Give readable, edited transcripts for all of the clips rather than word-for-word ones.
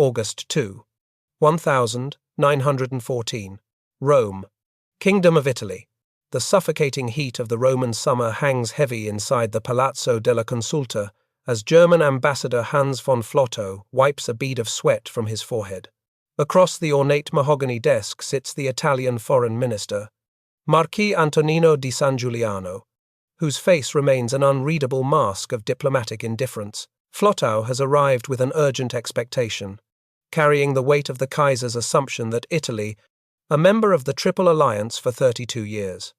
August 2, 1914. Rome, Kingdom of Italy. The suffocating heat of the Roman summer hangs heavy inside the Palazzo della Consulta as German ambassador Hans von Flotho wipes a bead of sweat from his forehead. Across the ornate mahogany desk sits the Italian foreign minister, Marquis Antonino di San Giuliano, whose face remains an unreadable mask of diplomatic indifference. Flotho has arrived with an urgent expectation, carrying the weight of the Kaiser's assumption that Italy, a member of the Triple Alliance for 32 years,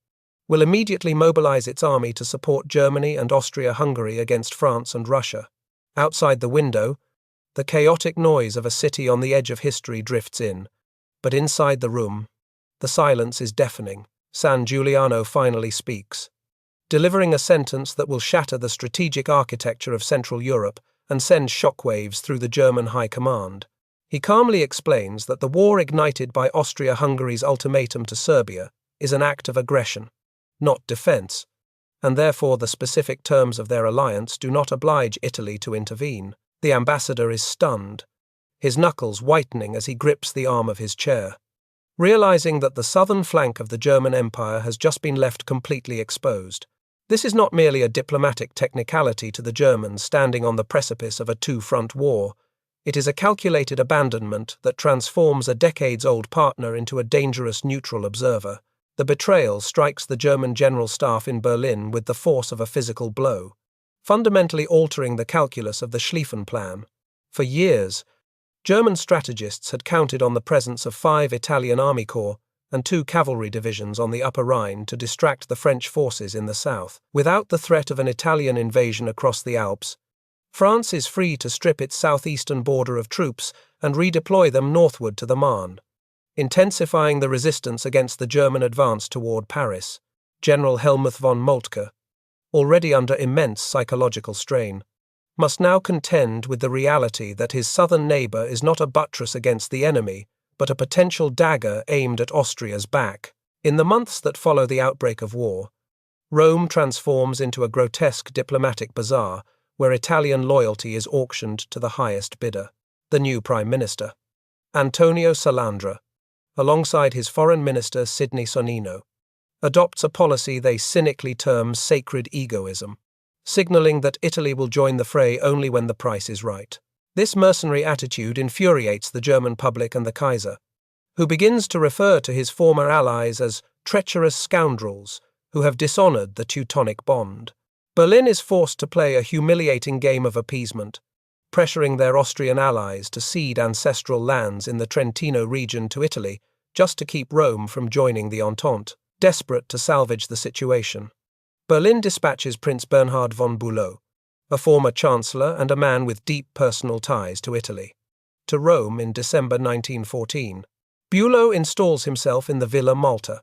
will immediately mobilize its army to support Germany and Austria-Hungary against France and Russia. Outside the window, the chaotic noise of a city on the edge of history drifts in, but inside the room, the silence is deafening. San Giuliano finally speaks, delivering a sentence that will shatter the strategic architecture of Central Europe and send shockwaves through the German High Command. He calmly explains that the war ignited by Austria-Hungary's ultimatum to Serbia is an act of aggression, not defense, and therefore the specific terms of their alliance do not oblige Italy to intervene. The ambassador is stunned, his knuckles whitening as he grips the arm of his chair, realizing that the southern flank of the German Empire has just been left completely exposed. This is not merely a diplomatic technicality to the Germans standing on the precipice of a two-front war. It is a calculated abandonment that transforms a decades-old partner into a dangerous neutral observer. The betrayal strikes the German General Staff in Berlin with the force of a physical blow, fundamentally altering the calculus of the Schlieffen Plan. For years, German strategists had counted on the presence of 5 Italian army corps and 2 cavalry divisions on the Upper Rhine to distract the French forces in the south. Without the threat of an Italian invasion across the Alps, France is free to strip its southeastern border of troops and redeploy them northward to the Marne, intensifying the resistance against the German advance toward Paris. General Helmuth von Moltke, already under immense psychological strain, must now contend with the reality that his southern neighbor is not a buttress against the enemy, but a potential dagger aimed at Austria's back. In the months that follow the outbreak of war, Rome transforms into a grotesque diplomatic bazaar where Italian loyalty is auctioned to the highest bidder. The new Prime Minister, Antonio Salandra, alongside his Foreign Minister Sidney Sonnino, adopts a policy they cynically term sacred egoism, signaling that Italy will join the fray only when the price is right. This mercenary attitude infuriates the German public and the Kaiser, who begins to refer to his former allies as treacherous scoundrels who have dishonored the Teutonic bond. Berlin is forced to play a humiliating game of appeasement, pressuring their Austrian allies to cede ancestral lands in the Trentino region to Italy just to keep Rome from joining the Entente. Desperate to salvage the situation, Berlin dispatches Prince Bernhard von Bülow, a former chancellor and a man with deep personal ties to Italy, to Rome in December 1914. Bülow installs himself in the Villa Malta,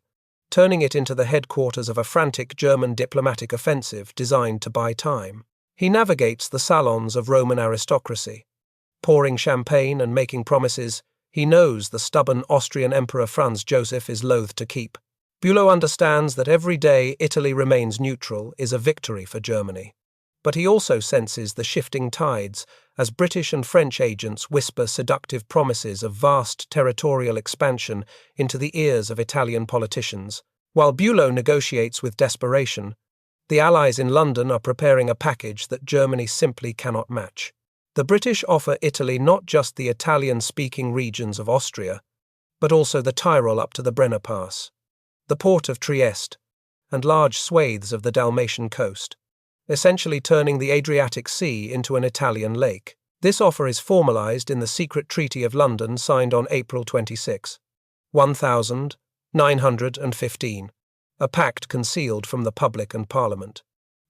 turning it into the headquarters of a frantic German diplomatic offensive designed to buy time. He navigates the salons of Roman aristocracy, pouring champagne and making promises he knows the stubborn Austrian Emperor Franz Joseph is loath to keep. Bülow understands that every day Italy remains neutral is a victory for Germany, but he also senses the shifting tides as British and French agents whisper seductive promises of vast territorial expansion into the ears of Italian politicians. While Bülow negotiates with desperation, the Allies in London are preparing a package that Germany simply cannot match. The British offer Italy not just the Italian-speaking regions of Austria, but also the Tyrol up to the Brenner Pass, the port of Trieste, and large swathes of the Dalmatian coast, essentially turning the Adriatic Sea into an Italian lake. This offer is formalized in the secret Treaty of London signed on April 26, 1915, a pact concealed from the public and Parliament,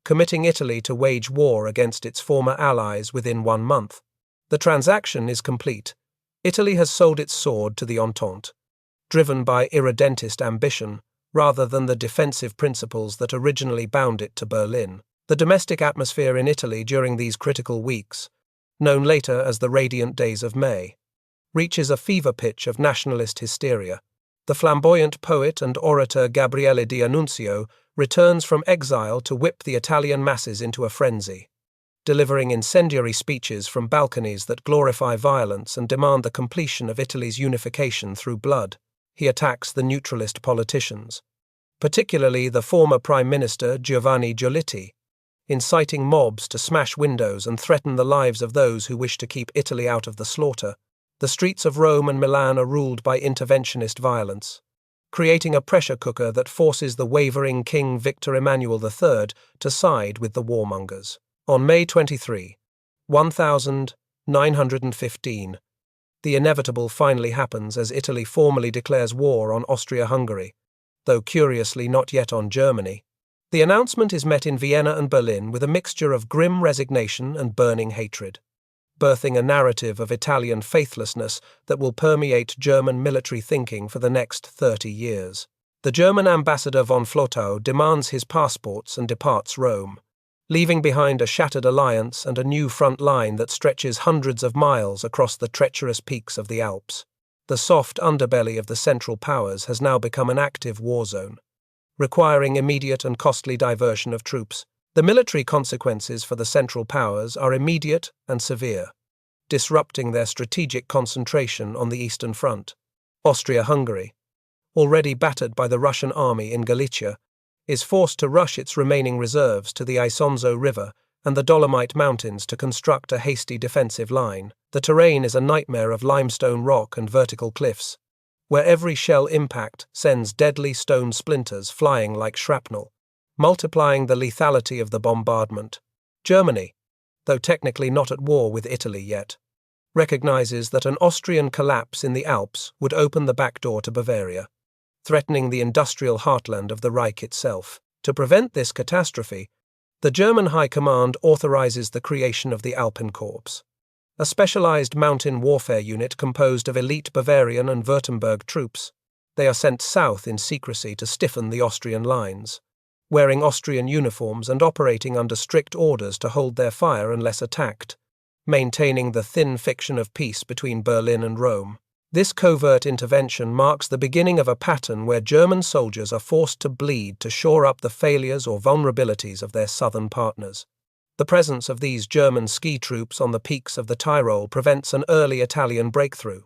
committing Italy to wage war against its former allies within 1 month. The transaction is complete. Italy has sold its sword to the Entente, driven by irredentist ambition rather than the defensive principles that originally bound it to Berlin. The domestic atmosphere in Italy during these critical weeks, known later as the Radiant Days of May, reaches a fever pitch of nationalist hysteria. The flamboyant poet and orator Gabriele D'Annunzio returns from exile to whip the Italian masses into a frenzy. delivering incendiary speeches from balconies that glorify violence and demand the completion of Italy's unification through blood. He attacks the neutralist politicians, particularly the former Prime Minister Giovanni Giolitti, inciting mobs to smash windows and threaten the lives of those who wish to keep Italy out of the slaughter. The streets of Rome and Milan are ruled by interventionist violence, creating a pressure cooker that forces the wavering King Victor Emmanuel III to side with the warmongers. On May 23, 1915, the inevitable finally happens as Italy formally declares war on Austria-Hungary, though curiously not yet on Germany. The announcement is met in Vienna and Berlin with a mixture of grim resignation and burning hatred, birthing a narrative of Italian faithlessness that will permeate German military thinking for the next 30 years. The German ambassador von Flotow demands his passports and departs Rome, leaving behind a shattered alliance and a new front line that stretches hundreds of miles across the treacherous peaks of the Alps. The soft underbelly of the Central Powers has now become an active war zone, requiring immediate and costly diversion of troops. The military consequences for the Central Powers are immediate and severe, disrupting their strategic concentration on the Eastern Front. Austria-Hungary, already battered by the Russian army in Galicia, is forced to rush its remaining reserves to the Isonzo River and the Dolomite Mountains to construct a hasty defensive line. The terrain is a nightmare of limestone rock and vertical cliffs, where every shell impact sends deadly stone splinters flying like shrapnel, multiplying the lethality of the bombardment. Germany, though technically not at war with Italy yet, recognizes that an Austrian collapse in the Alps would open the back door to Bavaria, threatening the industrial heartland of the Reich itself. To prevent this catastrophe, the German High Command authorizes the creation of the Alpenkorps, a specialized mountain warfare unit composed of elite Bavarian and Württemberg troops. They are sent south in secrecy to stiffen the Austrian lines, wearing Austrian uniforms and operating under strict orders to hold their fire unless attacked, maintaining the thin fiction of peace between Berlin and Rome. This covert intervention marks the beginning of a pattern where German soldiers are forced to bleed to shore up the failures or vulnerabilities of their southern partners. The presence of these German ski troops on the peaks of the Tyrol prevents an early Italian breakthrough,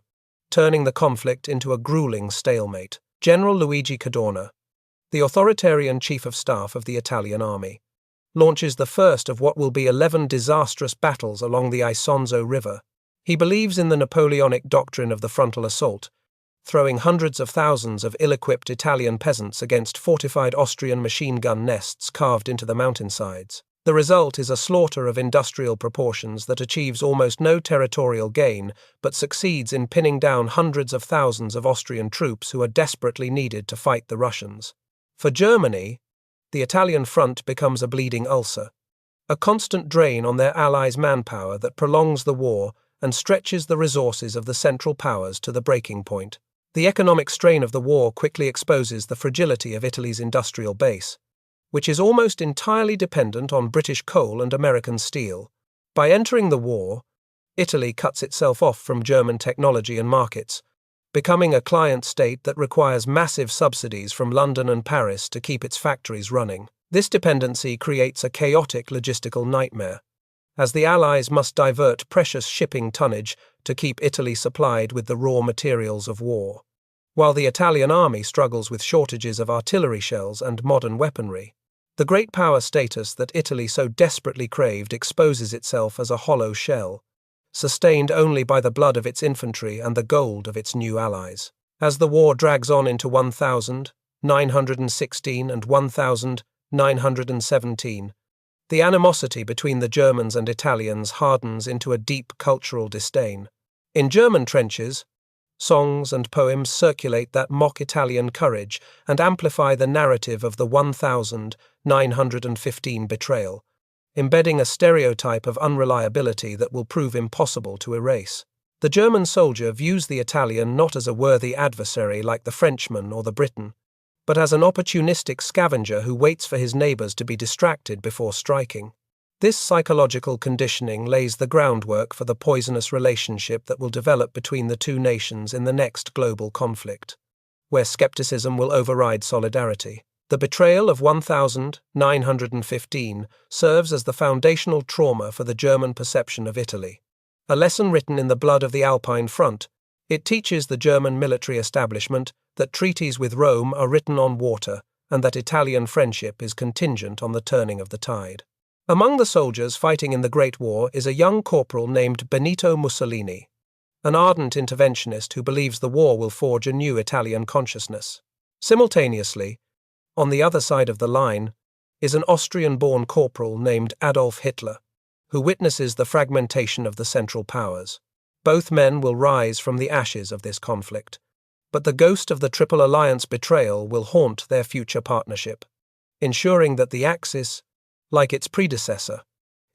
turning the conflict into a grueling stalemate. General Luigi Cadorna, the authoritarian chief of staff of the Italian army, launches the first of what will be 11 disastrous battles along the Isonzo River. He believes in the Napoleonic doctrine of the frontal assault, throwing hundreds of thousands of ill-equipped Italian peasants against fortified Austrian machine gun nests carved into the mountainsides. The result is a slaughter of industrial proportions that achieves almost no territorial gain, but succeeds in pinning down hundreds of thousands of Austrian troops who are desperately needed to fight the Russians. For Germany, the Italian front becomes a bleeding ulcer, a constant drain on their allies' manpower that prolongs the war and stretches the resources of the Central Powers to the breaking point. The economic strain of the war quickly exposes the fragility of Italy's industrial base, which is almost entirely dependent on British coal and American steel. By entering the war, Italy cuts itself off from German technology and markets, becoming a client state that requires massive subsidies from London and Paris to keep its factories running. This dependency creates a chaotic logistical nightmare, as the Allies must divert precious shipping tonnage to keep Italy supplied with the raw materials of war, while the Italian army struggles with shortages of artillery shells and modern weaponry. The great power status that Italy so desperately craved exposes itself as a hollow shell, sustained only by the blood of its infantry and the gold of its new allies. As the war drags on into 1916 and 1917, the animosity between the Germans and Italians hardens into a deep cultural disdain. In German trenches, songs and poems circulate that mock Italian courage and amplify the narrative of the 1915 betrayal, embedding a stereotype of unreliability that will prove impossible to erase. The German soldier views the Italian not as a worthy adversary like the Frenchman or the Briton, but as an opportunistic scavenger who waits for his neighbors to be distracted before striking. This psychological conditioning lays the groundwork for the poisonous relationship that will develop between the two nations in the next global conflict, where skepticism will override solidarity. The The betrayal of 1915 serves as the foundational trauma for the German perception of Italy. A lesson written in the blood of the Alpine front, it teaches the German military establishment that treaties with Rome are written on water and that Italian friendship is contingent on the turning of the tide. Among the soldiers fighting in the Great War is a young corporal named Benito Mussolini, an ardent interventionist who believes the war will forge a new Italian consciousness. Simultaneously, on the other side of the line, is an Austrian-born corporal named Adolf Hitler, who witnesses the fragmentation of the Central Powers. Both men will rise from the ashes of this conflict, but the ghost of the Triple Alliance betrayal will haunt their future partnership, ensuring that the Axis, like its predecessor,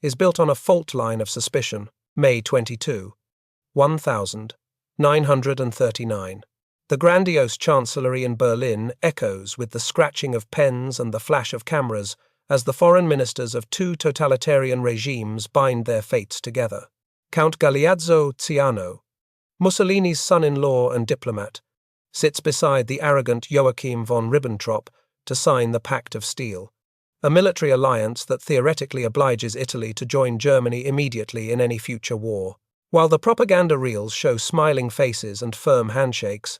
is built on a fault line of suspicion. May 22, 1939. The grandiose chancellery in Berlin echoes with the scratching of pens and the flash of cameras as the foreign ministers of two totalitarian regimes bind their fates together. Count Galeazzo Ciano, Mussolini's son-in-law and diplomat, sits beside the arrogant Joachim von Ribbentrop to sign the Pact of Steel, a military alliance that theoretically obliges Italy to join Germany immediately in any future war. While the propaganda reels show smiling faces and firm handshakes,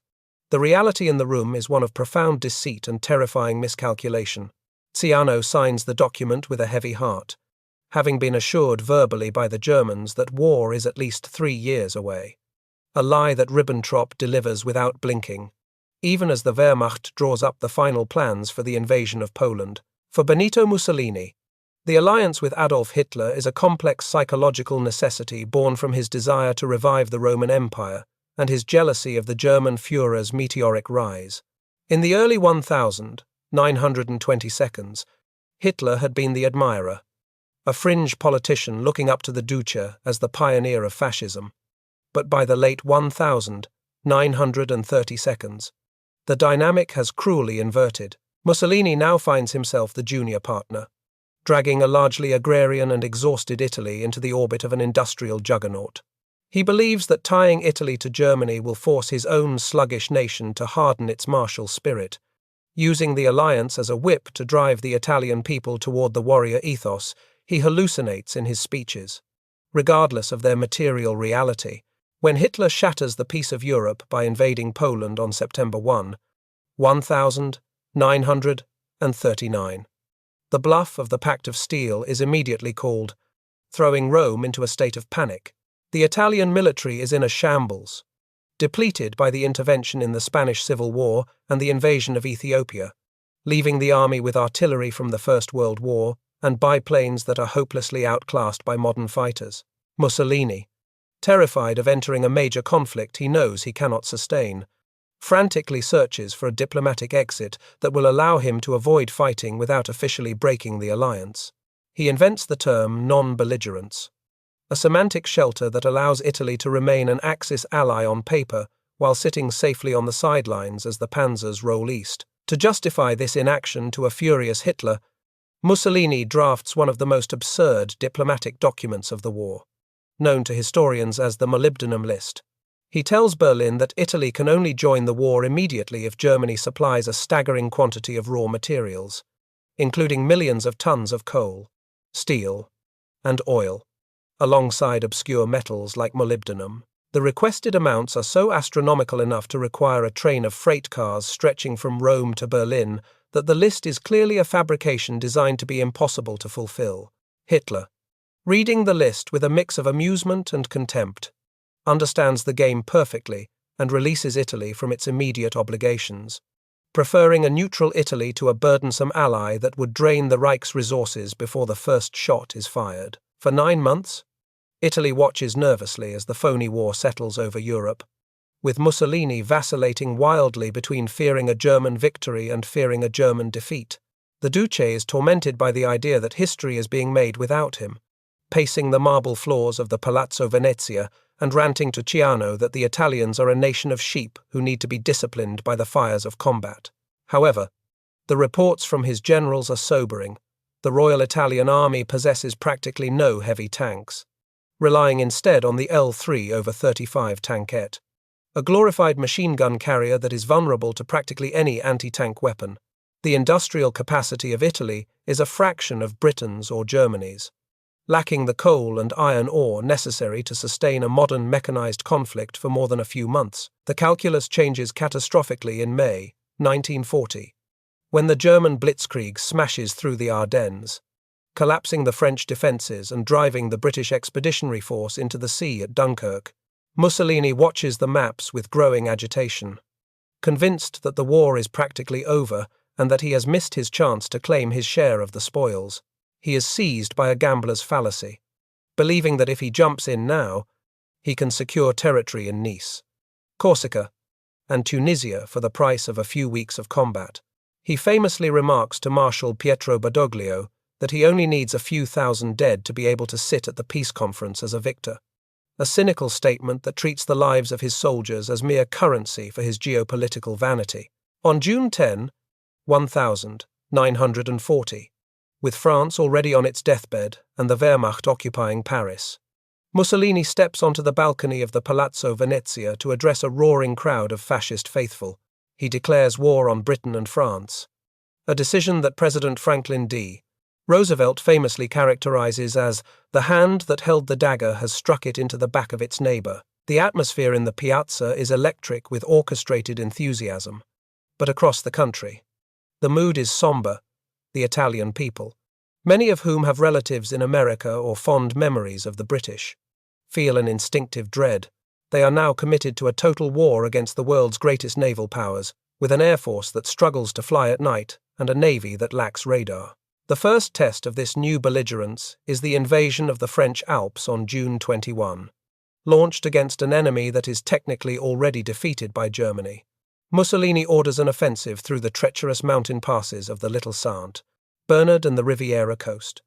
the reality in the room is one of profound deceit and terrifying miscalculation. Ciano signs the document with a heavy heart, having been assured verbally by the Germans that war is at least 3 years away, a lie that Ribbentrop delivers without blinking, even as the Wehrmacht draws up the final plans for the invasion of Poland. For Benito Mussolini, the alliance with Adolf Hitler is a complex psychological necessity born from his desire to revive the Roman Empire and his jealousy of the German Führer's meteoric rise. In the early 1922s, Hitler had been the admirer, a fringe politician looking up to the Duce as the pioneer of fascism. But by the late 1932s, the dynamic has cruelly inverted. Mussolini now finds himself the junior partner, dragging a largely agrarian and exhausted Italy into the orbit of an industrial juggernaut. He believes that tying Italy to Germany will force his own sluggish nation to harden its martial spirit, using the alliance as a whip to drive the Italian people toward the warrior ethos he hallucinates in his speeches, regardless of their material reality. When Hitler shatters the peace of Europe by invading Poland on September 1, 1939, the bluff of the Pact of Steel is immediately called, throwing Rome into a state of panic. The Italian military is in a shambles, depleted by the intervention in the Spanish Civil War and the invasion of Ethiopia, leaving the army with artillery from the First World War and biplanes that are hopelessly outclassed by modern fighters. Mussolini, terrified of entering a major conflict he knows he cannot sustain, frantically searches for a diplomatic exit that will allow him to avoid fighting without officially breaking the alliance. He invents the term non-belligerence, a semantic shelter that allows Italy to remain an Axis ally on paper while sitting safely on the sidelines as the panzers roll east. To justify this inaction to a furious Hitler, Mussolini drafts one of the most absurd diplomatic documents of the war, known to historians as the Molybdenum List. He tells Berlin that Italy can only join the war immediately if Germany supplies a staggering quantity of raw materials, including millions of tons of coal, steel, and oil, alongside obscure metals like molybdenum. The requested amounts are so astronomical enough to require a train of freight cars stretching from Rome to Berlin that the list is clearly a fabrication designed to be impossible to fulfill. Hitler, reading the list with a mix of amusement and contempt, understands the game perfectly and releases Italy from its immediate obligations, preferring a neutral Italy to a burdensome ally that would drain the Reich's resources before the first shot is fired. For 9 months, Italy watches nervously as the phony war settles over Europe, with Mussolini vacillating wildly between fearing a German victory and fearing a German defeat. The Duce is tormented by the idea that history is being made without him, pacing the marble floors of the Palazzo Venezia and ranting to Ciano that the Italians are a nation of sheep who need to be disciplined by the fires of combat. However, the reports from his generals are sobering. The Royal Italian Army possesses practically no heavy tanks, relying instead on the L-3/35 tankette, a glorified machine gun carrier that is vulnerable to practically any anti-tank weapon. The industrial capacity of Italy is a fraction of Britain's or Germany's. Lacking the coal and iron ore necessary to sustain a modern mechanized conflict for more than a few months, the calculus changes catastrophically in May 1940, when the German blitzkrieg smashes through the Ardennes, collapsing the French defences and driving the British Expeditionary Force into the sea at Dunkirk. Mussolini watches the maps with growing agitation. Convinced that the war is practically over and that he has missed his chance to claim his share of the spoils, he is seized by a gambler's fallacy, believing that if he jumps in now, he can secure territory in Nice, Corsica, and Tunisia for the price of a few weeks of combat. He famously remarks to Marshal Pietro Badoglio that he only needs a few thousand dead to be able to sit at the peace conference as a victor, a cynical statement that treats the lives of his soldiers as mere currency for his geopolitical vanity. On June 10, 1940, with France already on its deathbed and the Wehrmacht occupying Paris, Mussolini steps onto the balcony of the Palazzo Venezia to address a roaring crowd of fascist faithful. He declares war on Britain and France, a decision that President Franklin D. Roosevelt famously characterizes as the hand that held the dagger has struck it into the back of its neighbor. The atmosphere in the piazza is electric with orchestrated enthusiasm, but across the country, the mood is somber. The Italian people, many of whom have relatives in America or fond memories of the British, feel an instinctive dread. They are now committed to a total war against the world's greatest naval powers, with an air force that struggles to fly at night and a navy that lacks radar. The first test of this new belligerence is the invasion of the French Alps on June 21, launched against an enemy that is technically already defeated by Germany. Mussolini orders an offensive through the treacherous mountain passes of the Little Saint, Bernard and the Riviera coast,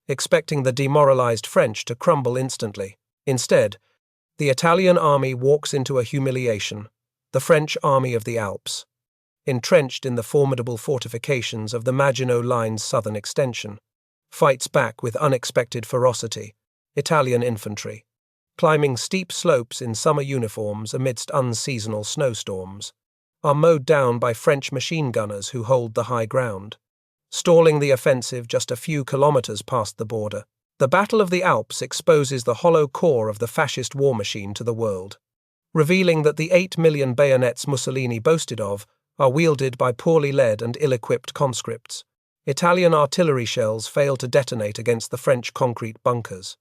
expecting the demoralized French to crumble instantly. Instead, the Italian army walks into a humiliation, the French army of the Alps, entrenched in the formidable fortifications of the Maginot Line's southern extension, fights back with unexpected ferocity. Italian infantry, climbing steep slopes in summer uniforms amidst unseasonal snowstorms, are mowed down by French machine gunners who hold the high ground, stalling the offensive just a few kilometers past the border. The Battle of the Alps exposes the hollow core of the fascist war machine to the world, revealing that the 8 million bayonets Mussolini boasted of are wielded by poorly led and ill-equipped conscripts. Italian artillery shells fail to detonate against the French concrete bunkers,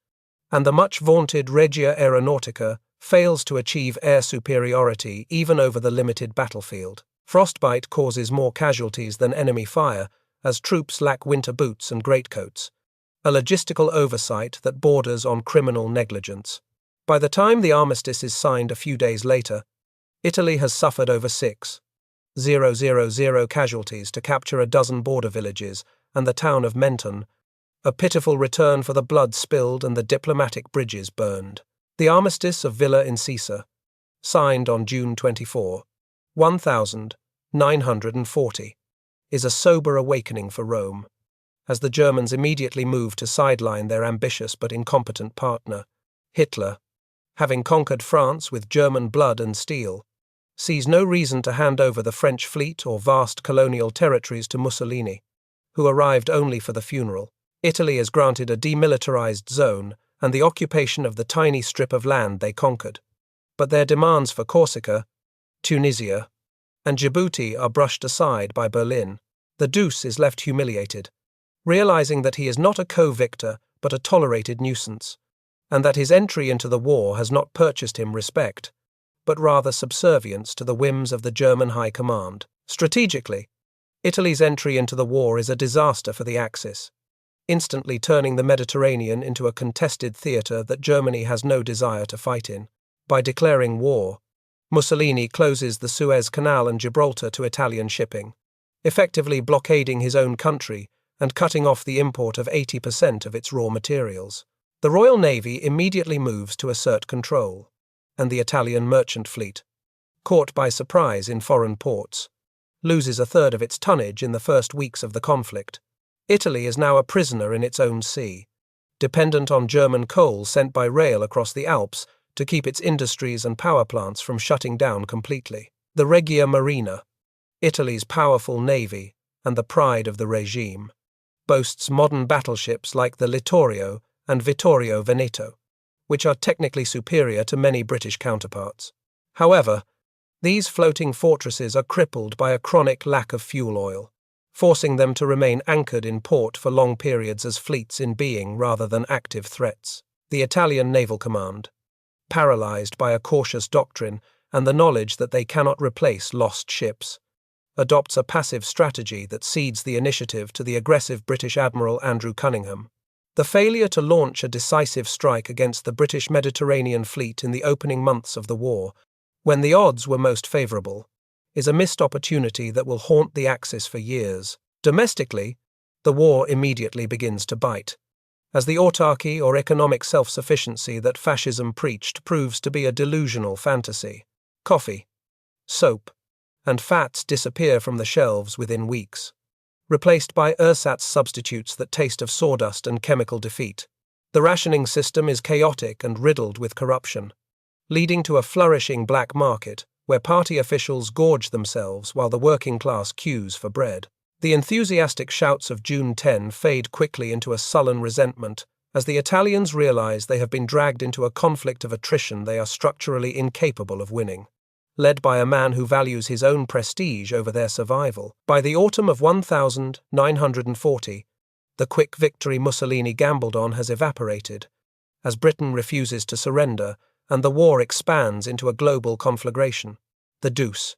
and the much-vaunted Regia Aeronautica fails to achieve air superiority even over the limited battlefield. Frostbite causes more casualties than enemy fire, as troops lack winter boots and greatcoats, a logistical oversight that borders on criminal negligence. By the time the armistice is signed a few days later, Italy has suffered over 6,000 casualties to capture a dozen border villages and the town of Menton, a pitiful return for the blood spilled and the diplomatic bridges burned. The Armistice of Villa Incisa, signed on June 24, 1940, is a sober awakening for Rome, as the Germans immediately move to sideline their ambitious but incompetent partner. Hitler, having conquered France with German blood and steel, sees no reason to hand over the French fleet or vast colonial territories to Mussolini, who arrived only for the funeral. Italy is granted a demilitarized zone and the occupation of the tiny strip of land they conquered, but their demands for Corsica, Tunisia, and Djibouti are brushed aside by Berlin. The Deuce is left humiliated, realizing that he is not a co-victor but a tolerated nuisance, and that his entry into the war has not purchased him respect, but rather subservience to the whims of the German High Command. Strategically, Italy's entry into the war is a disaster for the Axis, instantly turning the Mediterranean into a contested theatre that Germany has no desire to fight in. By declaring war, Mussolini closes the Suez Canal and Gibraltar to Italian shipping, effectively blockading his own country and cutting off the import of 80% of its raw materials. The Royal Navy immediately moves to assert control, and the Italian merchant fleet, caught by surprise in foreign ports, loses a third of its tonnage in the first weeks of the conflict. Italy is now a prisoner in its own sea, dependent on German coal sent by rail across the Alps to keep its industries and power plants from shutting down completely. The Regia Marina, Italy's powerful navy and the pride of the regime. Boasts modern battleships like the Littorio and Vittorio Veneto, which are technically superior to many British counterparts. However, these floating fortresses are crippled by a chronic lack of fuel oil, forcing them to remain anchored in port for long periods as fleets in being rather than active threats. The Italian Naval Command, paralyzed by a cautious doctrine and the knowledge that they cannot replace lost ships, adopts a passive strategy that cedes the initiative to the aggressive British Admiral Andrew Cunningham. The failure to launch a decisive strike against the British Mediterranean fleet in the opening months of the war, when the odds were most favourable, is a missed opportunity that will haunt the Axis for years. Domestically, the war immediately begins to bite, as the autarky or economic self-sufficiency that fascism preached proves to be a delusional fantasy. Coffee, soap, and fats disappear from the shelves within weeks, replaced by ersatz substitutes that taste of sawdust and chemical defeat. The rationing system is chaotic and riddled with corruption, leading to a flourishing black market where party officials gorge themselves while the working class queues for bread. The enthusiastic shouts of June 10 fade quickly into a sullen resentment as the Italians realize they have been dragged into a conflict of attrition they are structurally incapable of winning. Led by a man who values his own prestige over their survival, by the autumn of 1940, the quick victory Mussolini gambled on has evaporated, as Britain refuses to surrender and the war expands into a global conflagration. The Deuce,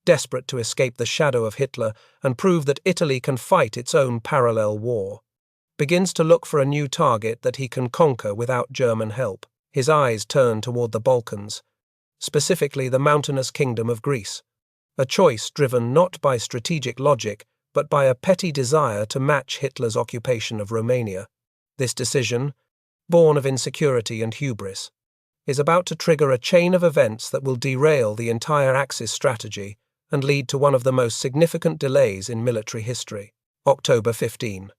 desperate to escape the shadow of Hitler and prove that Italy can fight its own parallel war, begins to look for a new target that he can conquer without German help. His eyes turn toward the Balkans, specifically the mountainous kingdom of Greece, a choice driven not by strategic logic but by a petty desire to match Hitler's occupation of Romania. This decision, born of insecurity and hubris, is about to trigger a chain of events that will derail the entire Axis strategy and lead to one of the most significant delays in military history. October 15,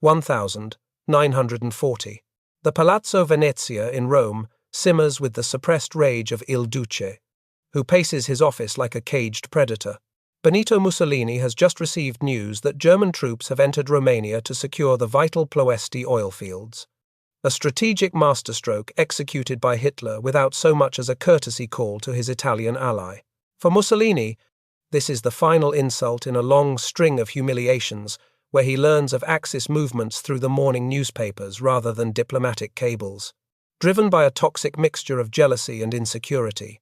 1940. The Palazzo Venezia in Rome simmers with the suppressed rage of Il Duce, who paces his office like a caged predator. Benito Mussolini has just received news that German troops have entered Romania to secure the vital Ploesti oil fields, a strategic masterstroke executed by Hitler without so much as a courtesy call to his Italian ally. For Mussolini, this is the final insult in a long string of humiliations where he learns of Axis movements through the morning newspapers rather than diplomatic cables. Driven by a toxic mixture of jealousy and insecurity,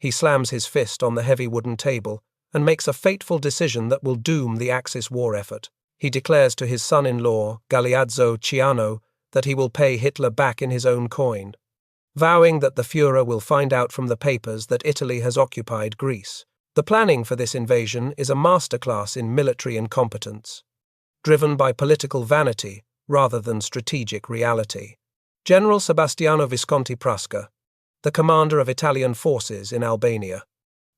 he slams his fist on the heavy wooden table and makes a fateful decision that will doom the Axis war effort. He declares to his son-in-law, Galeazzo Ciano, that he will pay Hitler back in his own coin, vowing that the Führer will find out from the papers that Italy has occupied Greece. The planning for this invasion is a masterclass in military incompetence, driven by political vanity rather than strategic reality. General Sebastiano Visconti Prasca, the commander of Italian forces in Albania,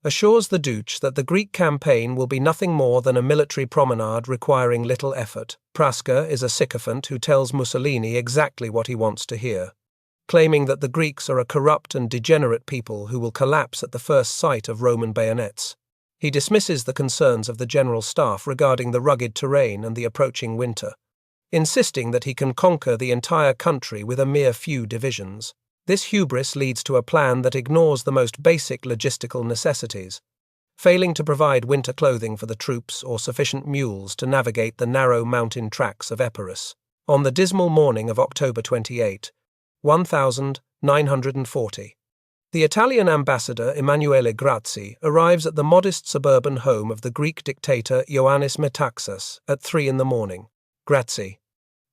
assures the Duce that the Greek campaign will be nothing more than a military promenade requiring little effort. Prasca is a sycophant who tells Mussolini exactly what he wants to hear, claiming that the Greeks are a corrupt and degenerate people who will collapse at the first sight of Roman bayonets. He dismisses the concerns of the general staff regarding the rugged terrain and the approaching winter, insisting that he can conquer the entire country with a mere few divisions. This hubris leads to a plan that ignores the most basic logistical necessities, failing to provide winter clothing for the troops or sufficient mules to navigate the narrow mountain tracks of Epirus. On the dismal morning of October 28, 1940, the Italian ambassador Emanuele Grazzi arrives at the modest suburban home of the Greek dictator Ioannis Metaxas at 3 a.m. Grazzi,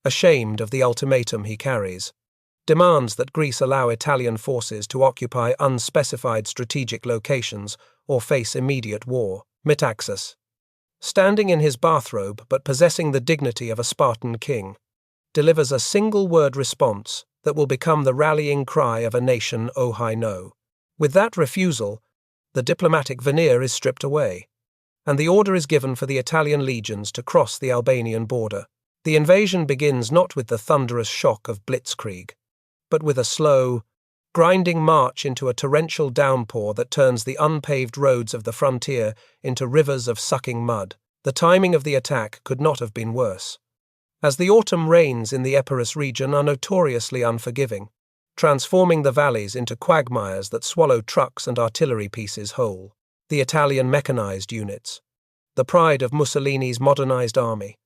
ashamed of the ultimatum he carries, demands that Greece allow Italian forces to occupy unspecified strategic locations or face immediate war. Metaxas, standing in his bathrobe but possessing the dignity of a Spartan king, delivers a single-word response that will become the rallying cry of a nation oh I know. With that refusal, the diplomatic veneer is stripped away, and the order is given for the Italian legions to cross the Albanian border. The invasion begins not with the thunderous shock of blitzkrieg, but with a slow, grinding march into a torrential downpour that turns the unpaved roads of the frontier into rivers of sucking mud. The timing of the attack could not have been worse, as the autumn rains in the Epirus region are notoriously unforgiving, transforming the valleys into quagmires that swallow trucks and artillery pieces whole. The Italian mechanized units, the pride of Mussolini's modernized army,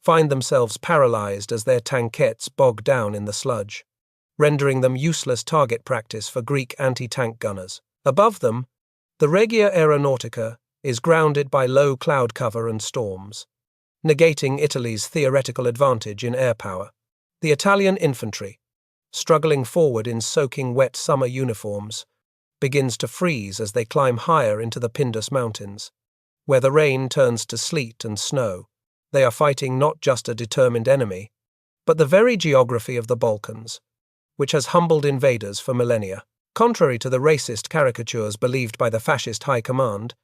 find themselves paralyzed as their tankettes bog down in the sludge, rendering them useless target practice for Greek anti-tank gunners. Above them, the Regia Aeronautica is grounded by low cloud cover and storms, negating Italy's theoretical advantage in air power. The Italian infantry, struggling forward in soaking wet summer uniforms, begins to freeze as they climb higher into the Pindus Mountains, where the rain turns to sleet and snow. They are fighting not just a determined enemy, but the very geography of the Balkans, which has humbled invaders for millennia. Contrary to the racist caricatures believed by the fascist high command,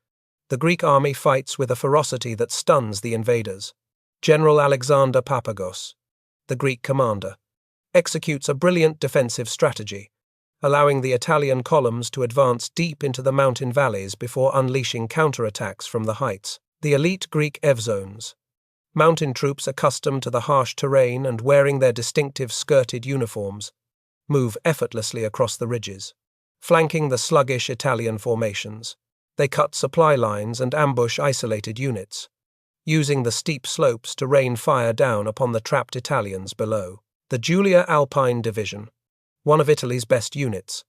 the Greek army fights with a ferocity that stuns the invaders. General Alexander Papagos, the Greek commander, executes a brilliant defensive strategy, allowing the Italian columns to advance deep into the mountain valleys before unleashing counterattacks from the heights. The elite Greek Evzones, mountain troops accustomed to the harsh terrain and wearing their distinctive skirted uniforms, move effortlessly across the ridges. Flanking the sluggish Italian formations, they cut supply lines and ambush isolated units, using the steep slopes to rain fire down upon the trapped Italians below. The Giulia Alpine Division, one of Italy's best units,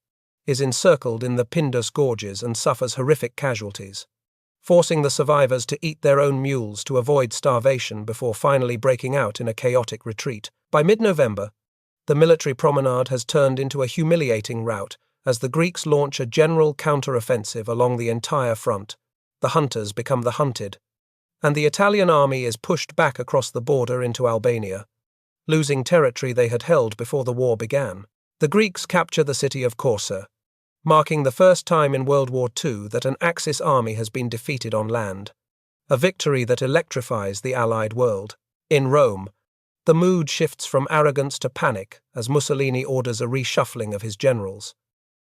is encircled in the Pindus gorges and suffers horrific casualties, forcing the survivors to eat their own mules to avoid starvation before finally breaking out in a chaotic retreat. By mid-November, the military promenade has turned into a humiliating rout as the Greeks launch a general counter-offensive along the entire front. The hunters become the hunted, and the Italian army is pushed back across the border into Albania, losing territory they had held before the war began. The Greeks capture the city of Korça, marking the first time in World War II that an Axis army has been defeated on land, a victory that electrifies the Allied world. In Rome, the mood shifts from arrogance to panic as Mussolini orders a reshuffling of his generals.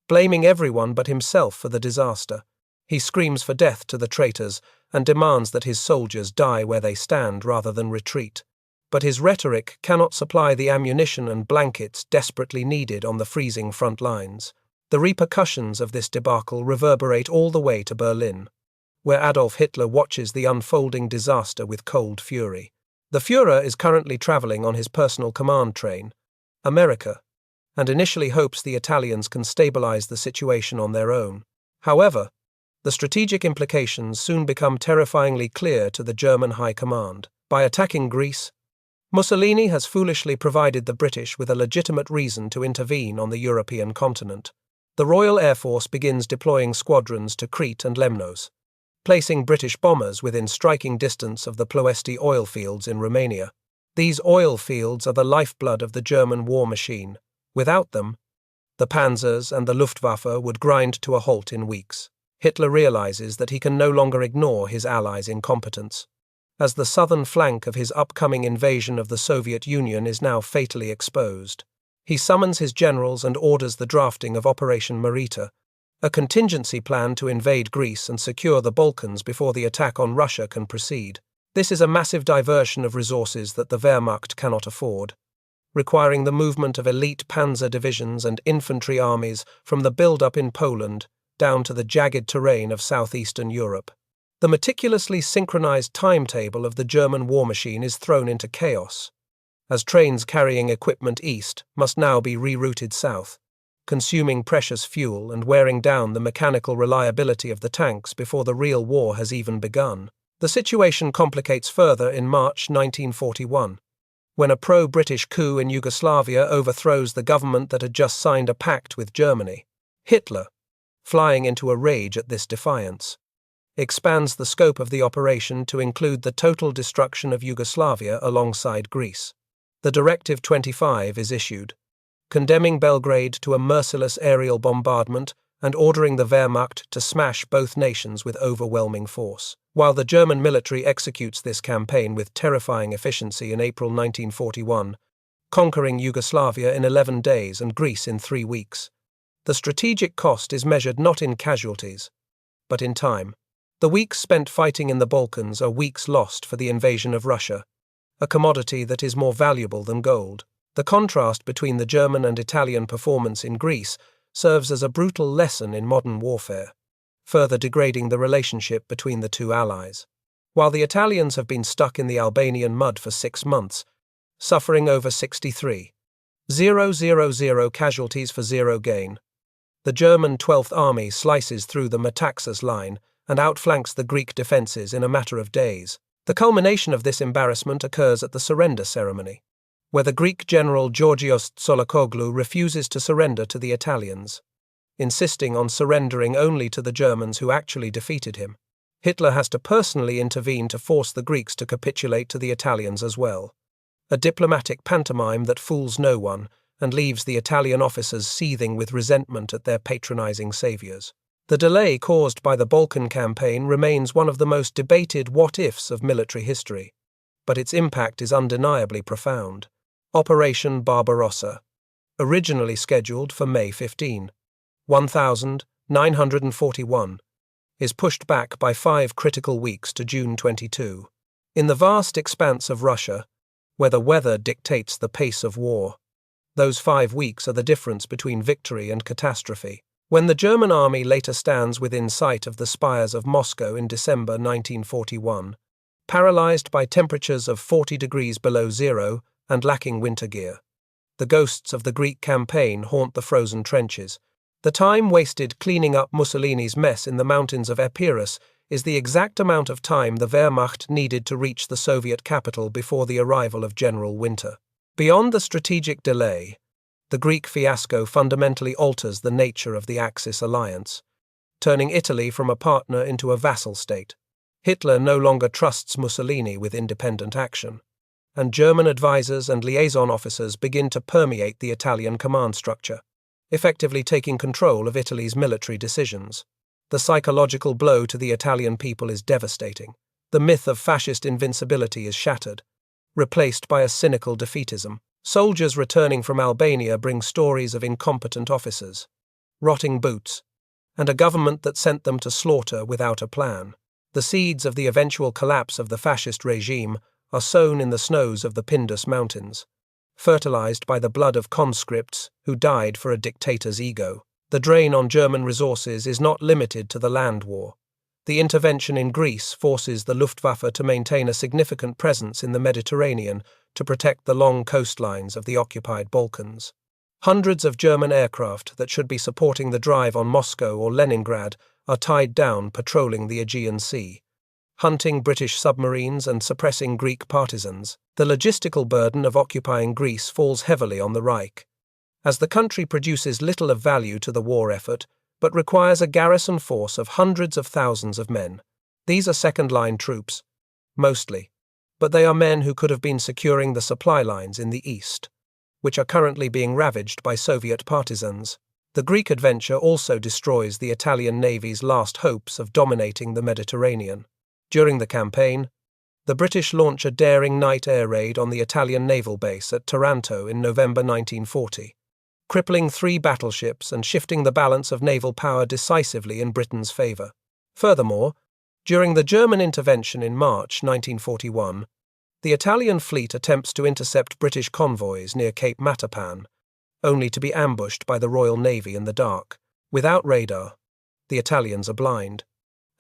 Blaming everyone but himself for the disaster, he screams for death to the traitors and demands that his soldiers die where they stand rather than retreat. But his rhetoric cannot supply the ammunition and blankets desperately needed on the freezing front lines. The repercussions of this debacle reverberate all the way to Berlin, where Adolf Hitler watches the unfolding disaster with cold fury. The Führer is currently traveling on his personal command train, America, and initially hopes the Italians can stabilize the situation on their own. However, the strategic implications soon become terrifyingly clear to the German High Command. By attacking Greece, Mussolini has foolishly provided the British with a legitimate reason to intervene on the European continent. The Royal Air Force begins deploying squadrons to Crete and Lemnos, placing British bombers within striking distance of the Ploesti oil fields in Romania. These oil fields are the lifeblood of the German war machine. Without them, the Panzers and the Luftwaffe would grind to a halt in weeks. Hitler realizes that he can no longer ignore his allies' incompetence, as the southern flank of his upcoming invasion of the Soviet Union is now fatally exposed. He summons his generals and orders the drafting of Operation Marita, a contingency plan to invade Greece and secure the Balkans before the attack on Russia can proceed. This is a massive diversion of resources that the Wehrmacht cannot afford, requiring the movement of elite panzer divisions and infantry armies from the build-up in Poland down to the jagged terrain of southeastern Europe. The meticulously synchronized timetable of the German war machine is thrown into chaos, as trains carrying equipment east must now be rerouted south, consuming precious fuel and wearing down the mechanical reliability of the tanks before the real war has even begun. The situation complicates further in March 1941, when a pro-British coup in Yugoslavia overthrows the government that had just signed a pact with Germany. Hitler, flying into a rage at this defiance, expands the scope of the operation to include the total destruction of Yugoslavia alongside Greece. The Directive 25 is issued, condemning Belgrade to a merciless aerial bombardment and ordering the Wehrmacht to smash both nations with overwhelming force. While the German military executes this campaign with terrifying efficiency in April 1941, conquering Yugoslavia in 11 days and Greece in 3 weeks, the strategic cost is measured not in casualties, but in time. The weeks spent fighting in the Balkans are weeks lost for the invasion of Russia, a commodity that is more valuable than gold. The contrast between the German and Italian performance in Greece serves as a brutal lesson in modern warfare, further degrading the relationship between the two allies. While the Italians have been stuck in the Albanian mud for 6 months, suffering over 63,000 casualties for zero gain, the German 12th Army slices through the Metaxas line and outflanks the Greek defences in a matter of days. The culmination of this embarrassment occurs at the surrender ceremony, where the Greek general Georgios Tsolokoglou refuses to surrender to the Italians, insisting on surrendering only to the Germans who actually defeated him. Hitler has to personally intervene to force the Greeks to capitulate to the Italians as well. A diplomatic pantomime that fools no one and leaves the Italian officers seething with resentment at their patronizing saviors. The delay caused by the Balkan campaign remains one of the most debated what-ifs of military history, but its impact is undeniably profound. Operation Barbarossa, originally scheduled for May 15, 1941, is pushed back by 5 critical weeks to June 22. In the vast expanse of Russia, where the weather dictates the pace of war, those 5 weeks are the difference between victory and catastrophe. When the German army later stands within sight of the spires of Moscow in December 1941, paralyzed by temperatures of 40 degrees below zero and lacking winter gear, the ghosts of the Greek campaign haunt the frozen trenches. The time wasted cleaning up Mussolini's mess in the mountains of Epirus is the exact amount of time the Wehrmacht needed to reach the Soviet capital before the arrival of General Winter. Beyond the strategic delay, the Greek fiasco fundamentally alters the nature of the Axis alliance, turning Italy from a partner into a vassal state. Hitler no longer trusts Mussolini with independent action, and German advisors and liaison officers begin to permeate the Italian command structure, effectively taking control of Italy's military decisions. The psychological blow to the Italian people is devastating. The myth of fascist invincibility is shattered, replaced by a cynical defeatism. Soldiers returning from Albania bring stories of incompetent officers, rotting boots, and a government that sent them to slaughter without a plan. The seeds of the eventual collapse of the fascist regime are sown in the snows of the Pindus Mountains, fertilized by the blood of conscripts who died for a dictator's ego. The drain on German resources is not limited to the land war. The intervention in Greece forces the Luftwaffe to maintain a significant presence in the Mediterranean to protect the long coastlines of the occupied Balkans. Hundreds of German aircraft that should be supporting the drive on Moscow or Leningrad are tied down patrolling the Aegean Sea, hunting British submarines and suppressing Greek partisans. The logistical burden of occupying Greece falls heavily on the Reich, as the country produces little of value to the war effort, but requires a garrison force of hundreds of thousands of men. These are second-line troops, mostly, but they are men who could have been securing the supply lines in the east, which are currently being ravaged by Soviet partisans. The Greek adventure also destroys the Italian Navy's last hopes of dominating the Mediterranean. During the campaign, the British launch a daring night air raid on the Italian naval base at Taranto in November 1940, crippling 3 battleships and shifting the balance of naval power decisively in Britain's favour. Furthermore, during the German intervention in March 1941, the Italian fleet attempts to intercept British convoys near Cape Matapan, only to be ambushed by the Royal Navy in the dark. Without radar, the Italians are blind,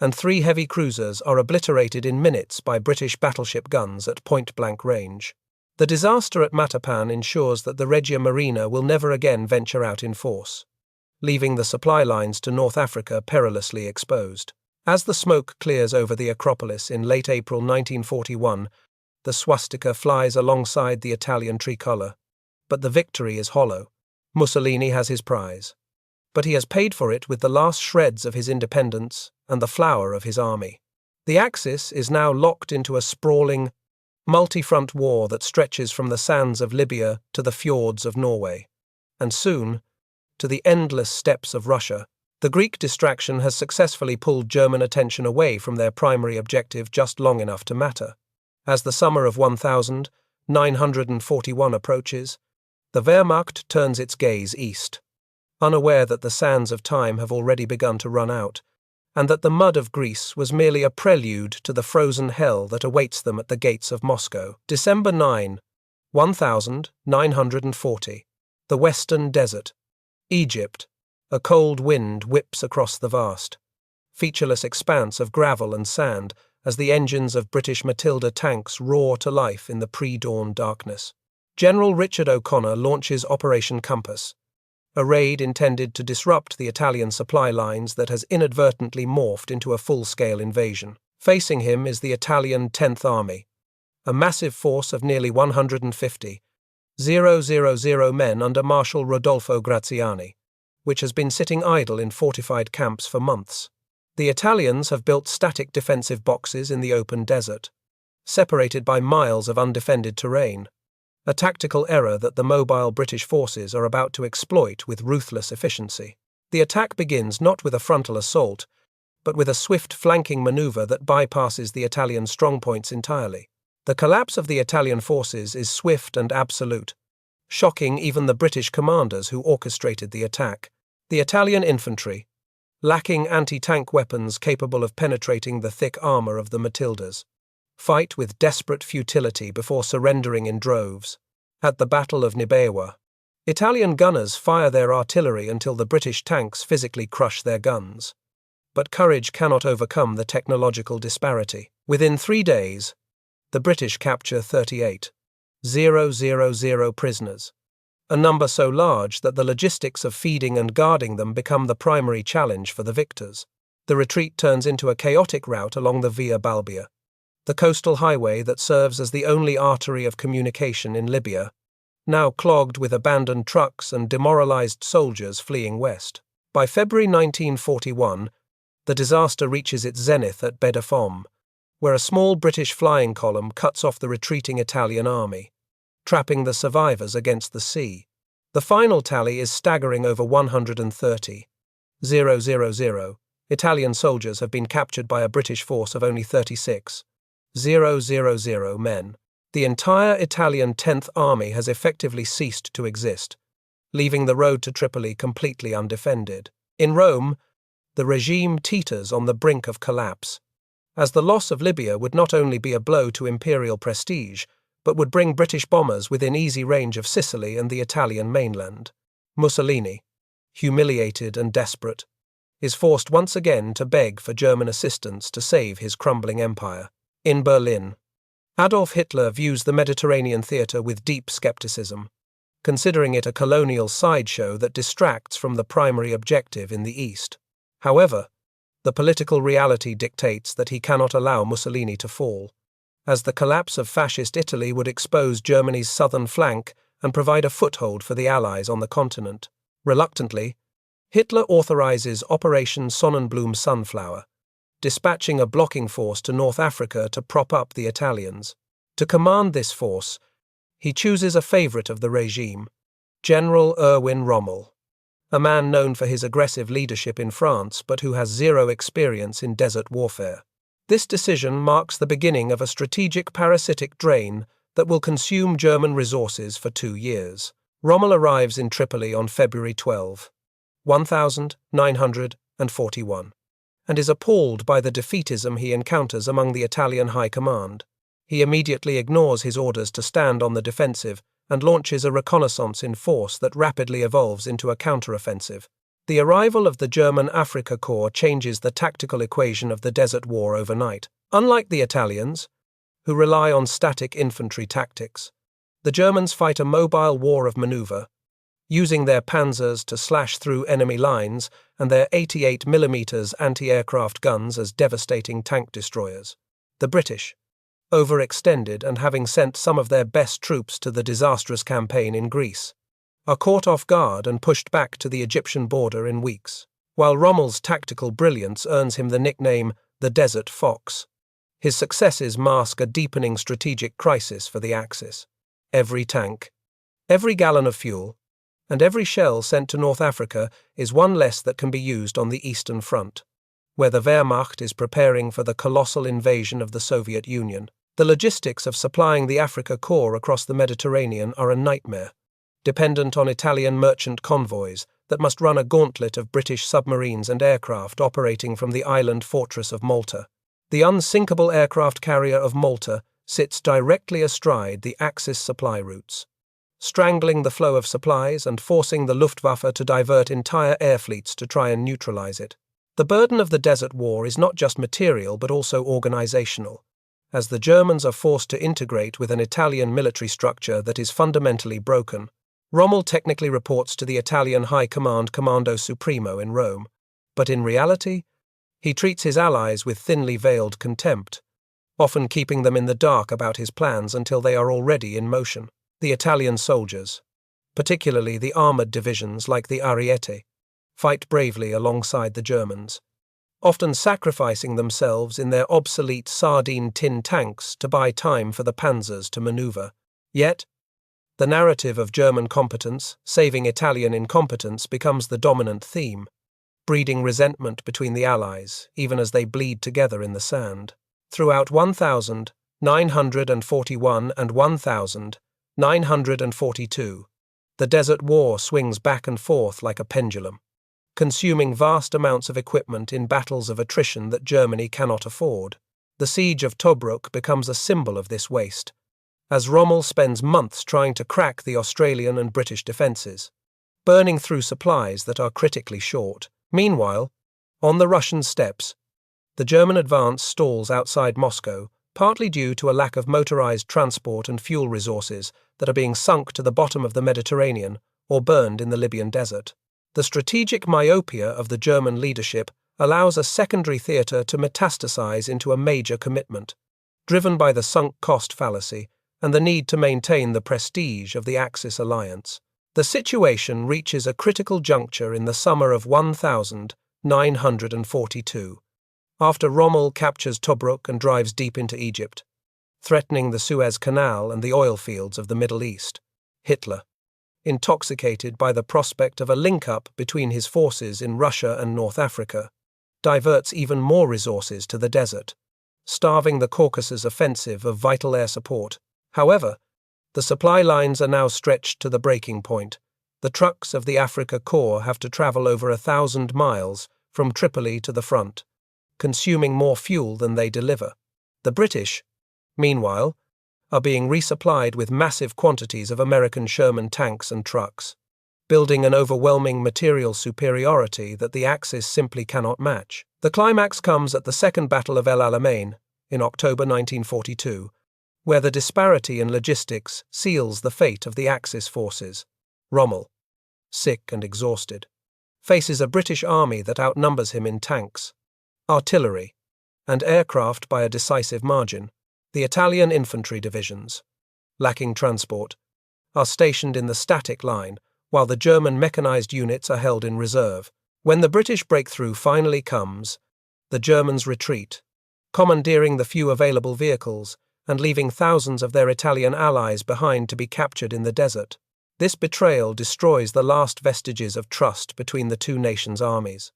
and 3 heavy cruisers are obliterated in minutes by British battleship guns at point-blank range. The disaster at Matapan ensures that the Regia Marina will never again venture out in force, leaving the supply lines to North Africa perilously exposed. As the smoke clears over the Acropolis in late April 1941, the swastika flies alongside the Italian tricolour, but the victory is hollow. Mussolini has his prize, but he has paid for it with the last shreds of his independence and the flower of his army. The Axis is now locked into a sprawling, multi-front war that stretches from the sands of Libya to the fjords of Norway, and soon, to the endless steppes of Russia. The Greek distraction has successfully pulled German attention away from their primary objective just long enough to matter. As the summer of 1941 approaches, the Wehrmacht turns its gaze east, unaware that the sands of time have already begun to run out, and that the mud of Greece was merely a prelude to the frozen hell that awaits them at the gates of Moscow. December 9, 1940. The Western Desert. Egypt. A cold wind whips across the vast, featureless expanse of gravel and sand as the engines of British Matilda tanks roar to life in the pre-dawn darkness. General Richard O'Connor launches Operation Compass, a raid intended to disrupt the Italian supply lines that has inadvertently morphed into a full-scale invasion. Facing him is the Italian 10th Army, a massive force of nearly 150,000 men under Marshal Rodolfo Graziani, which has been sitting idle in fortified camps for months. The Italians have built static defensive boxes in the open desert, separated by miles of undefended terrain, a tactical error that the mobile British forces are about to exploit with ruthless efficiency. The attack begins not with a frontal assault, but with a swift flanking maneuver that bypasses the Italian strongpoints entirely. The collapse of the Italian forces is swift and absolute, shocking even the British commanders who orchestrated the attack. The Italian infantry, lacking anti-tank weapons capable of penetrating the thick armor of the Matildas, fight with desperate futility before surrendering in droves. At the Battle of Nibewa, Italian gunners fire their artillery until the British tanks physically crush their guns. But courage cannot overcome the technological disparity. Within 3 days, the British capture 38,000 prisoners, a number so large that the logistics of feeding and guarding them become the primary challenge for the victors. The retreat turns into a chaotic route along the Via Balbia, the coastal highway that serves as the only artery of communication in Libya, now clogged with abandoned trucks and demoralized soldiers fleeing west. By February 1941, the disaster reaches its zenith at Bedafom, where a small British flying column cuts off the retreating Italian army, trapping the survivors against the sea. The final tally is staggering: over 130,000 Italian soldiers have been captured by a British force of only 36,000 men. The entire Italian 10th Army has effectively ceased to exist, leaving the road to Tripoli completely undefended. In Rome, the regime teeters on the brink of collapse, as the loss of Libya would not only be a blow to imperial prestige, but would bring British bombers within easy range of Sicily and the Italian mainland. Mussolini, humiliated and desperate, is forced once again to beg for German assistance to save his crumbling empire. In Berlin, Adolf Hitler views the Mediterranean theatre with deep skepticism, considering it a colonial sideshow that distracts from the primary objective in the East. However, the political reality dictates that he cannot allow Mussolini to fall, as the collapse of fascist Italy would expose Germany's southern flank and provide a foothold for the Allies on the continent. Reluctantly, Hitler authorizes Operation Sonnenblume Sunflower, dispatching a blocking force to North Africa to prop up the Italians. To command this force, he chooses a favorite of the regime, General Erwin Rommel, a man known for his aggressive leadership in France but who has zero experience in desert warfare. This decision marks the beginning of a strategic parasitic drain that will consume German resources for 2 years. Rommel arrives in Tripoli on February 12, 1941, and is appalled by the defeatism he encounters among the Italian high command. He immediately ignores his orders to stand on the defensive and launches a reconnaissance in force that rapidly evolves into a counteroffensive. The arrival of the German Afrika Korps changes the tactical equation of the Desert War overnight. Unlike the Italians, who rely on static infantry tactics, the Germans fight a mobile war of maneuver, using their panzers to slash through enemy lines and their 88mm anti-aircraft guns as devastating tank destroyers. The British, overextended and having sent some of their best troops to the disastrous campaign in Greece, are caught off guard and pushed back to the Egyptian border in weeks. While Rommel's tactical brilliance earns him the nickname the Desert Fox, his successes mask a deepening strategic crisis for the Axis. Every tank, every gallon of fuel, and every shell sent to North Africa is one less that can be used on the Eastern Front, where the Wehrmacht is preparing for the colossal invasion of the Soviet Union. The logistics of supplying the Afrika Korps across the Mediterranean are a nightmare, dependent on Italian merchant convoys that must run a gauntlet of British submarines and aircraft operating from the island fortress of Malta. The unsinkable aircraft carrier of Malta sits directly astride the Axis supply routes, strangling the flow of supplies and forcing the Luftwaffe to divert entire air fleets to try and neutralize it. The burden of the Desert War is not just material but also organizational, as the Germans are forced to integrate with an Italian military structure that is fundamentally broken. Rommel technically reports to the Italian High Command Comando Supremo in Rome, but in reality, he treats his allies with thinly veiled contempt, often keeping them in the dark about his plans until they are already in motion. The Italian soldiers, particularly the armoured divisions like the Ariete, fight bravely alongside the Germans, often sacrificing themselves in their obsolete sardine tin tanks to buy time for the panzers to manoeuvre. Yet, the narrative of German competence saving Italian incompetence becomes the dominant theme, breeding resentment between the Allies, even as they bleed together in the sand. Throughout 1941 and 1942, the Desert War swings back and forth like a pendulum, consuming vast amounts of equipment in battles of attrition that Germany cannot afford. The siege of Tobruk becomes a symbol of this waste, as Rommel spends months trying to crack the Australian and British defences, burning through supplies that are critically short. Meanwhile, on the Russian steppes, the German advance stalls outside Moscow, partly due to a lack of motorized transport and fuel resources that are being sunk to the bottom of the Mediterranean or burned in the Libyan desert. The strategic myopia of the German leadership allows a secondary theatre to metastasize into a major commitment, driven by the sunk cost fallacy and the need to maintain the prestige of the Axis alliance. The situation reaches a critical juncture in the summer of 1942, after Rommel captures Tobruk and drives deep into Egypt, threatening the Suez Canal and the oil fields of the Middle East. Hitler, intoxicated by the prospect of a link-up between his forces in Russia and North Africa, diverts even more resources to the desert, starving the Caucasus offensive of vital air support. However, the supply lines are now stretched to the breaking point. The trucks of the Afrika Korps have to travel over 1,000 miles from Tripoli to the front, consuming more fuel than they deliver. The British, meanwhile, are being resupplied with massive quantities of American Sherman tanks and trucks, building an overwhelming material superiority that the Axis simply cannot match. The climax comes at the Second Battle of El Alamein in October 1942, where the disparity in logistics seals the fate of the Axis forces. Rommel, sick and exhausted, faces a British army that outnumbers him in tanks, artillery, and aircraft by a decisive margin. The Italian infantry divisions, lacking transport, are stationed in the static line, while the German mechanized units are held in reserve. When the British breakthrough finally comes, the Germans retreat, commandeering the few available vehicles and leaving thousands of their Italian allies behind to be captured in the desert. This betrayal destroys the last vestiges of trust between the two nations' armies,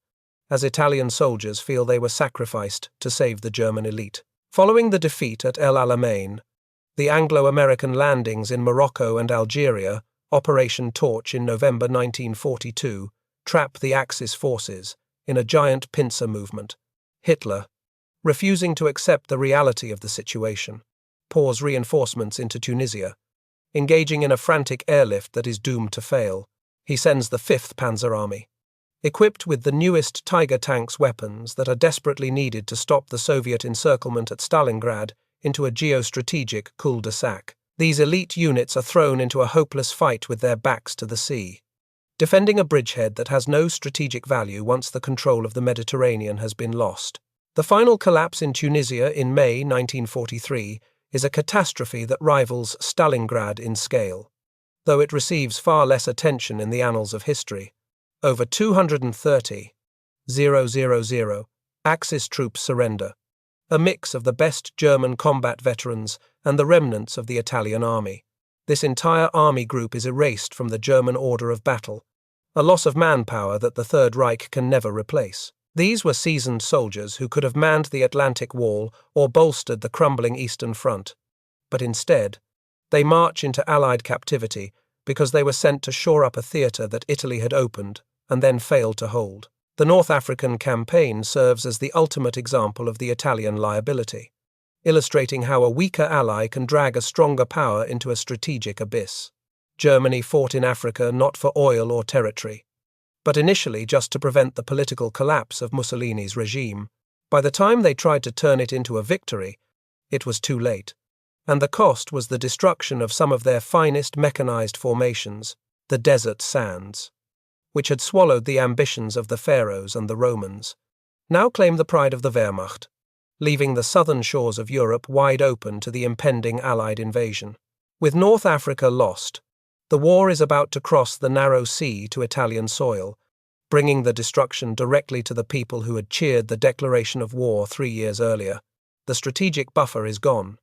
as Italian soldiers feel they were sacrificed to save the German elite. Following the defeat at El Alamein, the Anglo-American landings in Morocco and Algeria, Operation Torch in November 1942, trap the Axis forces in a giant pincer movement. Hitler, refusing to accept the reality of the situation, pours reinforcements into Tunisia, engaging in a frantic airlift that is doomed to fail. He sends the 5th Panzer Army, equipped with the newest Tiger tanks weapons that are desperately needed to stop the Soviet encirclement at Stalingrad, into a geostrategic cul-de-sac. These elite units are thrown into a hopeless fight with their backs to the sea, defending a bridgehead that has no strategic value once the control of the Mediterranean has been lost. The final collapse in Tunisia in May 1943 is a catastrophe that rivals Stalingrad in scale, though it receives far less attention in the annals of history. Over 230,000 Axis troops surrender, a mix of the best German combat veterans and the remnants of the Italian army. This entire army group is erased from the German order of battle, a loss of manpower that the Third Reich can never replace. These were seasoned soldiers who could have manned the Atlantic Wall or bolstered the crumbling Eastern Front, but instead, they march into Allied captivity because they were sent to shore up a theatre that Italy had opened and then failed to hold. The North African campaign serves as the ultimate example of the Italian liability, illustrating how a weaker ally can drag a stronger power into a strategic abyss. Germany fought in Africa not for oil or territory, but initially just to prevent the political collapse of Mussolini's regime. By the time they tried to turn it into a victory, it was too late, and the cost was the destruction of some of their finest mechanized formations, the desert sands, which had swallowed the ambitions of the pharaohs and the Romans, now claimed the pride of the Wehrmacht, leaving the southern shores of Europe wide open to the impending Allied invasion. With North Africa lost, the war is about to cross the narrow sea to Italian soil, bringing the destruction directly to the people who had cheered the declaration of war 3 years earlier. The strategic buffer is gone,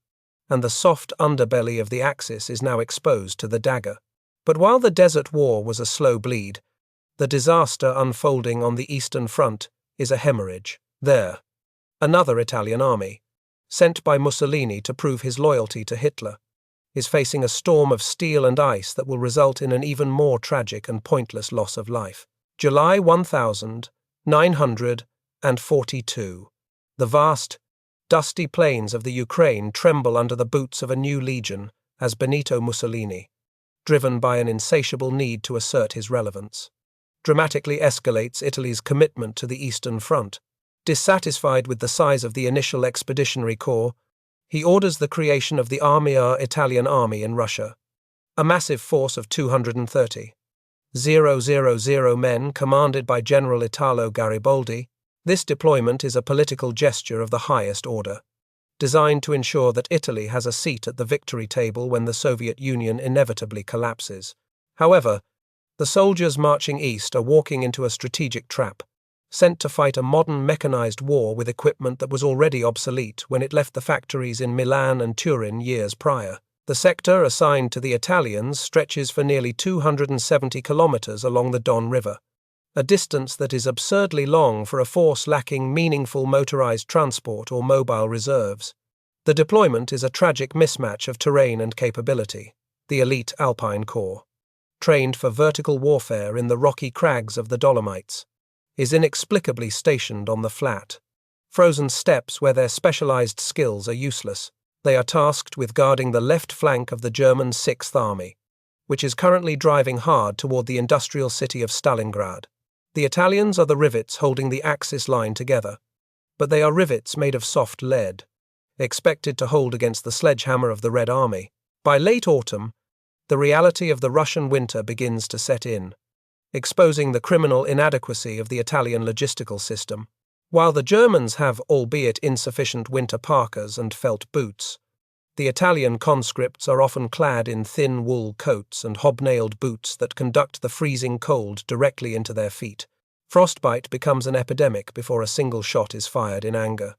and the soft underbelly of the Axis is now exposed to the dagger. But while the Desert War was a slow bleed, the disaster unfolding on the Eastern Front is a hemorrhage. There, another Italian army, sent by Mussolini to prove his loyalty to Hitler, is facing a storm of steel and ice that will result in an even more tragic and pointless loss of life. July 1942. The vast, dusty plains of the Ukraine tremble under the boots of a new legion as Benito Mussolini, driven by an insatiable need to assert his relevance, dramatically escalates Italy's commitment to the Eastern Front. Dissatisfied with the size of the initial expeditionary corps, he orders the creation of the Armia Italian Army in Russia, a massive force of 230,000 men commanded by General Italo Garibaldi. This deployment is a political gesture of the highest order, designed to ensure that Italy has a seat at the victory table when the Soviet Union inevitably collapses. However, the soldiers marching east are walking into a strategic trap, sent to fight a modern mechanized war with equipment that was already obsolete when it left the factories in Milan and Turin years prior. The sector assigned to the Italians stretches for nearly 270 kilometers along the Don River, a distance that is absurdly long for a force lacking meaningful motorized transport or mobile reserves. The deployment is a tragic mismatch of terrain and capability. The elite Alpine Corps, trained for vertical warfare in the rocky crags of the Dolomites, is inexplicably stationed on the flat, frozen steppes where their specialized skills are useless. They are tasked with guarding the left flank of the German Sixth Army, which is currently driving hard toward the industrial city of Stalingrad. The Italians are the rivets holding the Axis line together, but they are rivets made of soft lead, expected to hold against the sledgehammer of the Red Army. By late autumn, the reality of the Russian winter begins to set in, exposing the criminal inadequacy of the Italian logistical system. While the Germans have albeit insufficient winter parkas and felt boots, the Italian conscripts are often clad in thin wool coats and hobnailed boots that conduct the freezing cold directly into their feet. Frostbite becomes an epidemic before a single shot is fired in anger,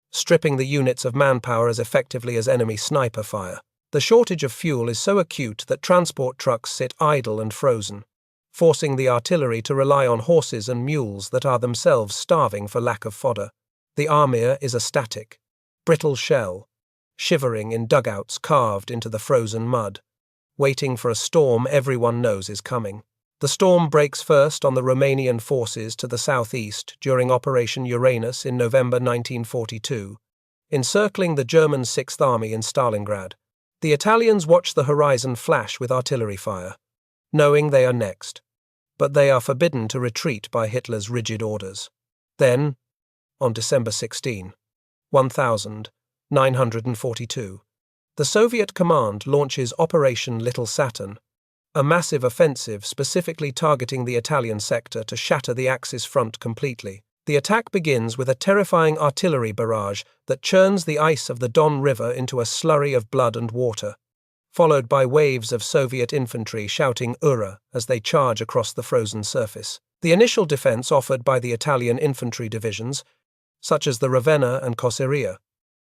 stripping the units of manpower as effectively as enemy sniper fire. The shortage of fuel is so acute that transport trucks sit idle and frozen, forcing the artillery to rely on horses and mules that are themselves starving for lack of fodder. The Armia is a static, brittle shell, shivering in dugouts carved into the frozen mud, waiting for a storm everyone knows is coming. The storm breaks first on the Romanian forces to the southeast during Operation Uranus in November 1942, encircling the German Sixth Army in Stalingrad. The Italians watch the horizon flash with artillery fire, knowing they are next, but they are forbidden to retreat by Hitler's rigid orders. Then, on December 16, 1942, the Soviet command launches Operation Little Saturn, a massive offensive specifically targeting the Italian sector to shatter the Axis front completely. The attack begins with a terrifying artillery barrage that churns the ice of the Don River into a slurry of blood and water, followed by waves of Soviet infantry shouting "Ura" as they charge across the frozen surface. The initial defense offered by the Italian infantry divisions, such as the Ravenna and Cosseria,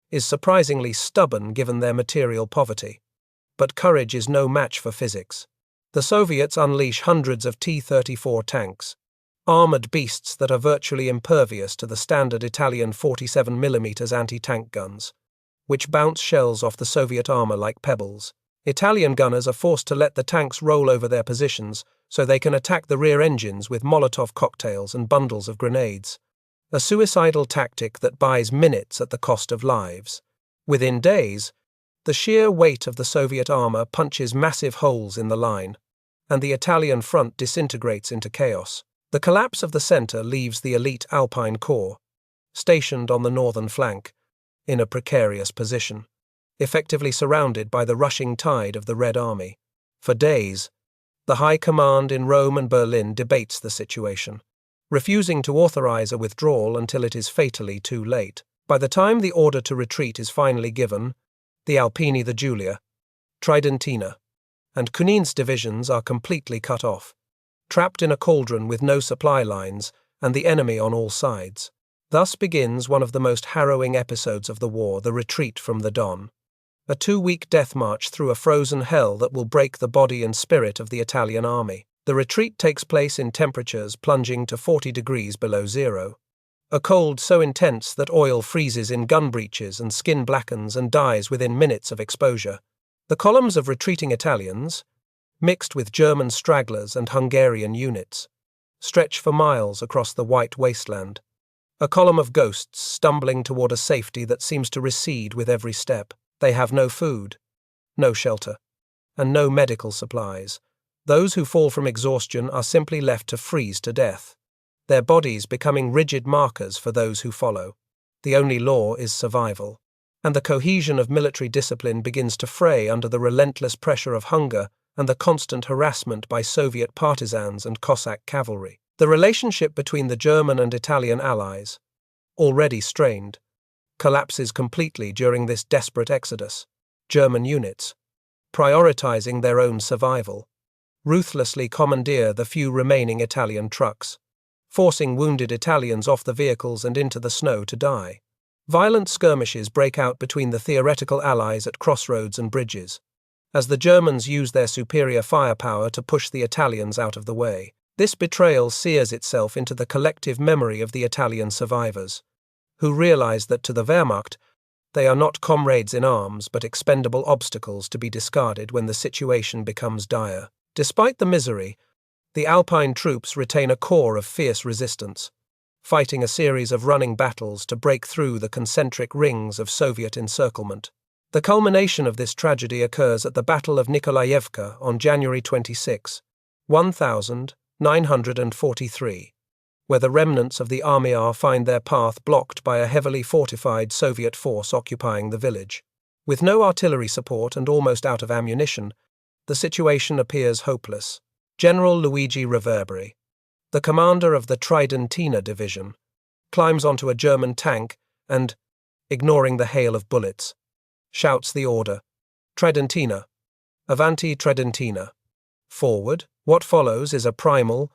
is surprisingly stubborn given their material poverty. But courage is no match for physics. The Soviets unleash hundreds of T-34 tanks, armored beasts that are virtually impervious to the standard Italian 47mm anti-tank guns, which bounce shells off the Soviet armor like pebbles. Italian gunners are forced to let the tanks roll over their positions so they can attack the rear engines with Molotov cocktails and bundles of grenades. A suicidal tactic that buys minutes at the cost of lives. Within days, the sheer weight of the Soviet armor punches massive holes in the line, and the Italian front disintegrates into chaos. The collapse of the center leaves the elite Alpine Corps, stationed on the northern flank, in a precarious position, effectively surrounded by the rushing tide of the Red Army. For days, the High Command in Rome and Berlin debates the situation, refusing to authorize a withdrawal until it is fatally too late. By the time the order to retreat is finally given, the Alpini, the Giulia, Tridentina, and Cunin's divisions are completely cut off, trapped in a cauldron with no supply lines and the enemy on all sides. Thus begins one of the most harrowing episodes of the war, the retreat from the Don. A 2-week death march through a frozen hell that will break the body and spirit of the Italian army. The retreat takes place in temperatures plunging to 40 degrees below zero. A cold so intense that oil freezes in gun breeches and skin blackens and dies within minutes of exposure. The columns of retreating Italians, mixed with German stragglers and Hungarian units, stretch for miles across the white wasteland. A column of ghosts stumbling toward a safety that seems to recede with every step. They have no food, no shelter, and no medical supplies. Those who fall from exhaustion are simply left to freeze to death, their bodies becoming rigid markers for those who follow. The only law is survival, and the cohesion of military discipline begins to fray under the relentless pressure of hunger and the constant harassment by Soviet partisans and Cossack cavalry. The relationship between the German and Italian allies, already strained, collapses completely during this desperate exodus. German units, prioritizing their own survival, ruthlessly commandeer the few remaining Italian trucks, forcing wounded Italians off the vehicles and into the snow to die. Violent skirmishes break out between the theoretical allies at crossroads and bridges, as the Germans use their superior firepower to push the Italians out of the way. This betrayal sears itself into the collective memory of the Italian survivors, who realize that to the Wehrmacht, they are not comrades in arms but expendable obstacles to be discarded when the situation becomes dire. Despite the misery, the Alpine troops retain a core of fierce resistance, fighting a series of running battles to break through the concentric rings of Soviet encirclement. The culmination of this tragedy occurs at the Battle of Nikolaevka on January 26, 1943, where the remnants of the Army R find their path blocked by a heavily fortified Soviet force occupying the village. With no artillery support and almost out of ammunition, the situation appears hopeless. General Luigi Reverberi, the commander of the Tridentina division, climbs onto a German tank and, ignoring the hail of bullets, shouts the order, "Tridentina, avanti Tridentina." Forward. What follows is a primal,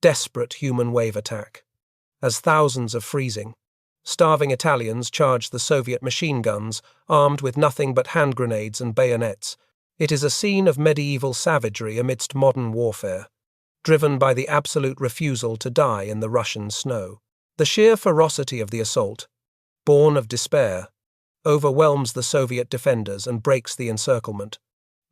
desperate human wave attack, as thousands of freezing, starving Italians charge the Soviet machine guns, armed with nothing but hand grenades and bayonets. It is a scene of medieval savagery amidst modern warfare, driven by the absolute refusal to die in the Russian snow. The sheer ferocity of the assault, born of despair, overwhelms the Soviet defenders and breaks the encirclement,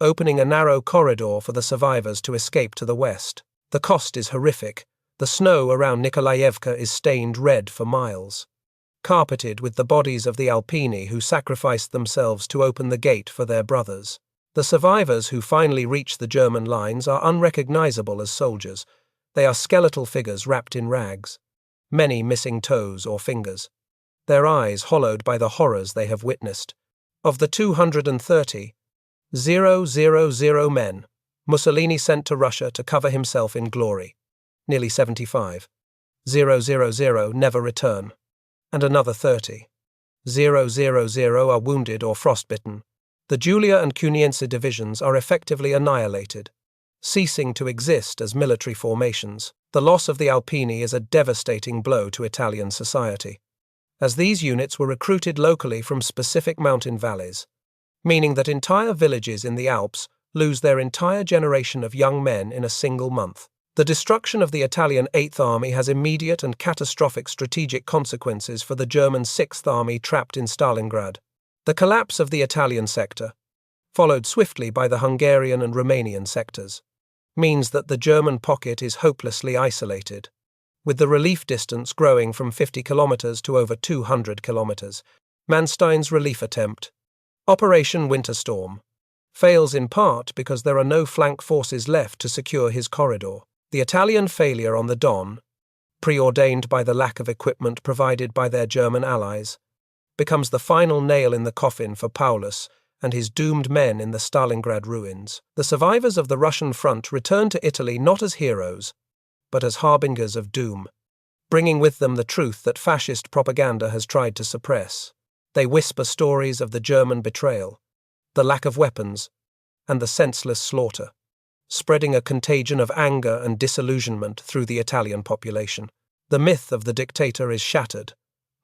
opening a narrow corridor for the survivors to escape to the west. The cost is horrific. The snow around Nikolaevka is stained red for miles, carpeted with the bodies of the Alpini who sacrificed themselves to open the gate for their brothers. The survivors who finally reach the German lines are unrecognizable as soldiers. They are skeletal figures wrapped in rags, many missing toes or fingers, their eyes hollowed by the horrors they have witnessed. Of the 230, 000 men, Mussolini sent to Russia to cover himself in glory. Nearly 75, 000 never return, and another 30, 000 are wounded or frostbitten. The Giulia and Cuniense divisions are effectively annihilated, ceasing to exist as military formations. The loss of the Alpini is a devastating blow to Italian society, as these units were recruited locally from specific mountain valleys, meaning that entire villages in the Alps lose their entire generation of young men in a single month. The destruction of the Italian Eighth Army has immediate and catastrophic strategic consequences for the German Sixth Army trapped in Stalingrad. The collapse of the Italian sector, followed swiftly by the Hungarian and Romanian sectors, means that the German pocket is hopelessly isolated, with the relief distance growing from 50 kilometers to over 200 kilometers. Manstein's relief attempt, Operation Winter Storm, fails in part because there are no flank forces left to secure his corridor. The Italian failure on the Don, preordained by the lack of equipment provided by their German allies, becomes the final nail in the coffin for Paulus and his doomed men in the Stalingrad ruins. The survivors of the Russian front return to Italy not as heroes, but as harbingers of doom, bringing with them the truth that fascist propaganda has tried to suppress. They whisper stories of the German betrayal, the lack of weapons, and the senseless slaughter, spreading a contagion of anger and disillusionment through the Italian population. The myth of the dictator is shattered.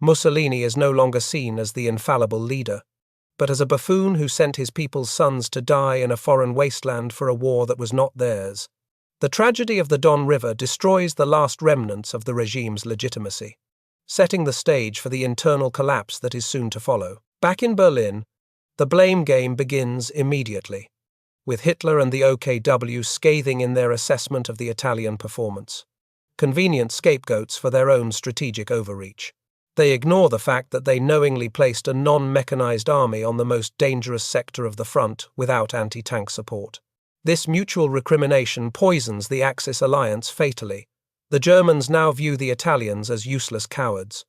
Mussolini is no longer seen as the infallible leader, but as a buffoon who sent his people's sons to die in a foreign wasteland for a war that was not theirs. The tragedy of the Don River destroys the last remnants of the regime's legitimacy, setting the stage for the internal collapse that is soon to follow. Back in Berlin, the blame game begins immediately, with Hitler and the OKW scathing in their assessment of the Italian performance, convenient scapegoats for their own strategic overreach. They ignore the fact that they knowingly placed a non-mechanized army on the most dangerous sector of the front without anti-tank support. This mutual recrimination poisons the Axis alliance fatally. The Germans now view the Italians as useless cowards,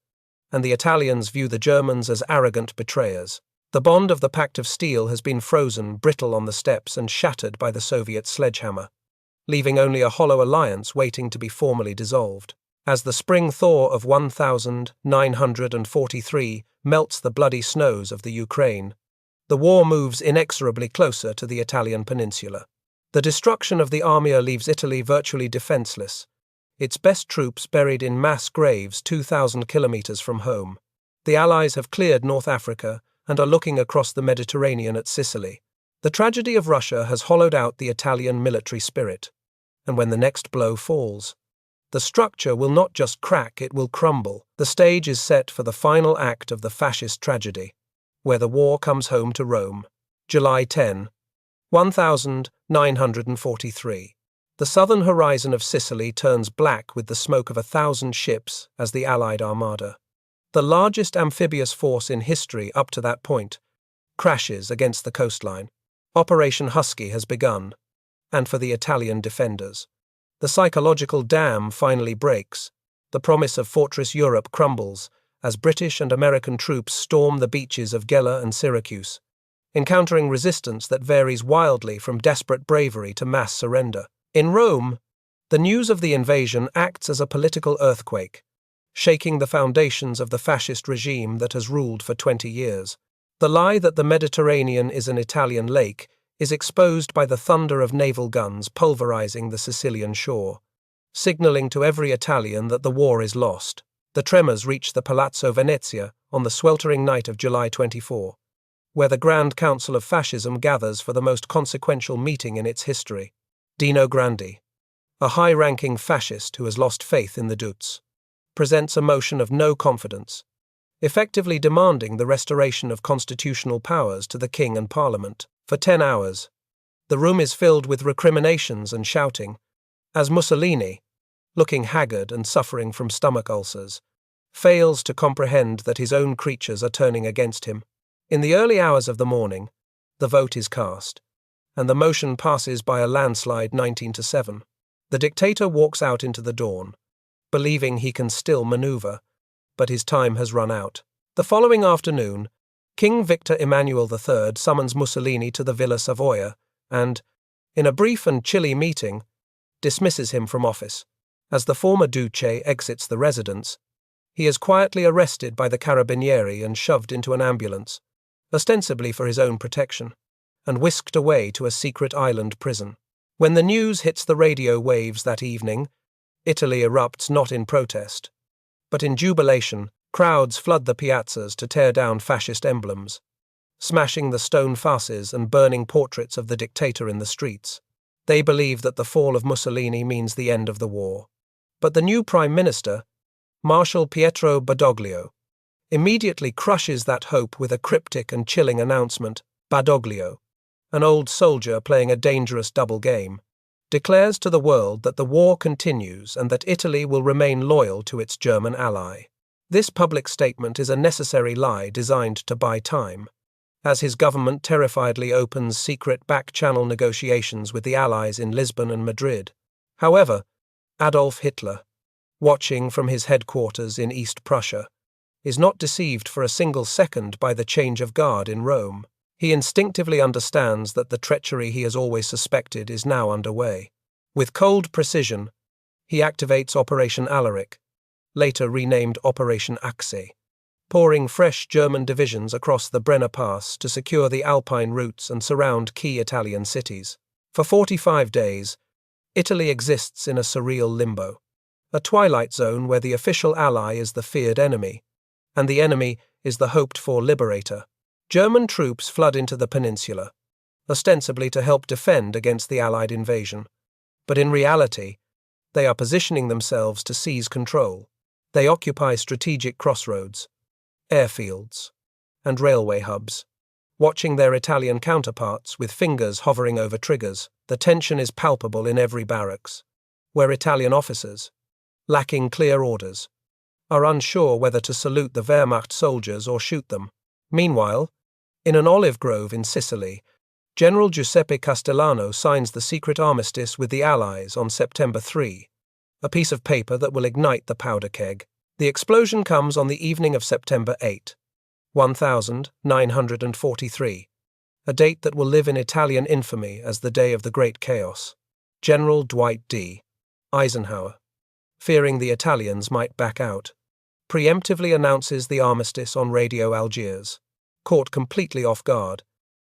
and the Italians view the Germans as arrogant betrayers. The bond of the Pact of Steel has been frozen brittle on the steppes and shattered by the Soviet sledgehammer, leaving only a hollow alliance waiting to be formally dissolved. As the spring thaw of 1943 melts the bloody snows of the Ukraine, the war moves inexorably closer to the Italian peninsula. The destruction of the Armia leaves Italy virtually defenseless, its best troops buried in mass graves 2,000 kilometers from home. The Allies have cleared North Africa and are looking across the Mediterranean at Sicily. The tragedy of Russia has hollowed out the Italian military spirit, and when the next blow falls, the structure will not just crack, it will crumble. The stage is set for the final act of the fascist tragedy, where the war comes home to Rome. July 10, 1943. The southern horizon of Sicily turns black with the smoke of 1,000 ships as the Allied Armada, the largest amphibious force in history up to that point, crashes against the coastline. Operation Husky has begun, and for the Italian defenders, the psychological dam finally breaks. The promise of Fortress Europe crumbles as British and American troops storm the beaches of Gela and Syracuse, encountering resistance that varies wildly from desperate bravery to mass surrender. In Rome, the news of the invasion acts as a political earthquake, shaking the foundations of the fascist regime that has ruled for 20 years. The lie that the Mediterranean is an Italian lake is exposed by the thunder of naval guns pulverizing the Sicilian shore, signaling to every Italian that the war is lost. The tremors reach the Palazzo Venezia on the sweltering night of July 24, where the Grand Council of Fascism gathers for the most consequential meeting in its history. Dino Grandi, a high-ranking fascist who has lost faith in the Dutz, presents a motion of no confidence, effectively demanding the restoration of constitutional powers to the king and parliament. For 10 hours, the room is filled with recriminations and shouting, as Mussolini, looking haggard and suffering from stomach ulcers, fails to comprehend that his own creatures are turning against him. In the early hours of the morning, the vote is cast, and the motion passes by a landslide 19-7. The dictator walks out into the dawn, believing he can still maneuver, but his time has run out. The following afternoon, King Victor Emmanuel III summons Mussolini to the Villa Savoia and, in a brief and chilly meeting, dismisses him from office. As the former Duce exits the residence, he is quietly arrested by the Carabinieri and shoved into an ambulance, ostensibly for his own protection, and whisked away to a secret island prison. When the news hits the radio waves that evening, Italy erupts not in protest, but in jubilation. Crowds flood the piazzas to tear down fascist emblems, smashing the stone fasces and burning portraits of the dictator in the streets. They believe that the fall of Mussolini means the end of the war. But the new Prime Minister, Marshal Pietro Badoglio, immediately crushes that hope with a cryptic and chilling announcement. Badoglio, an old soldier playing a dangerous double game, declares to the world that the war continues and that Italy will remain loyal to its German ally. This public statement is a necessary lie designed to buy time, as his government terrifiedly opens secret back-channel negotiations with the Allies in Lisbon and Madrid. However, Adolf Hitler, watching from his headquarters in East Prussia, is not deceived for a single second by the change of guard in Rome. He instinctively understands that the treachery he has always suspected is now underway. With cold precision, he activates Operation Alaric, later renamed Operation Achse, pouring fresh German divisions across the Brenner Pass to secure the Alpine routes and surround key Italian cities. For 45 days, Italy exists in a surreal limbo, a twilight zone where the official ally is the feared enemy, and the enemy is the hoped-for liberator. German troops flood into the peninsula, ostensibly to help defend against the Allied invasion, but in reality, they are positioning themselves to seize control. They occupy strategic crossroads, airfields, and railway hubs, watching their Italian counterparts with fingers hovering over triggers. The tension is palpable in every barracks, where Italian officers, lacking clear orders, are unsure whether to salute the Wehrmacht soldiers or shoot them. Meanwhile, in an olive grove in Sicily, General Giuseppe Castellano signs the secret armistice with the Allies on September 3, a piece of paper that will ignite the powder keg. The explosion comes on the evening of September 8, 1943, a date that will live in Italian infamy as the day of the Great Chaos. General Dwight D. Eisenhower, fearing the Italians might back out, preemptively announces the armistice on Radio Algiers. Caught completely off guard,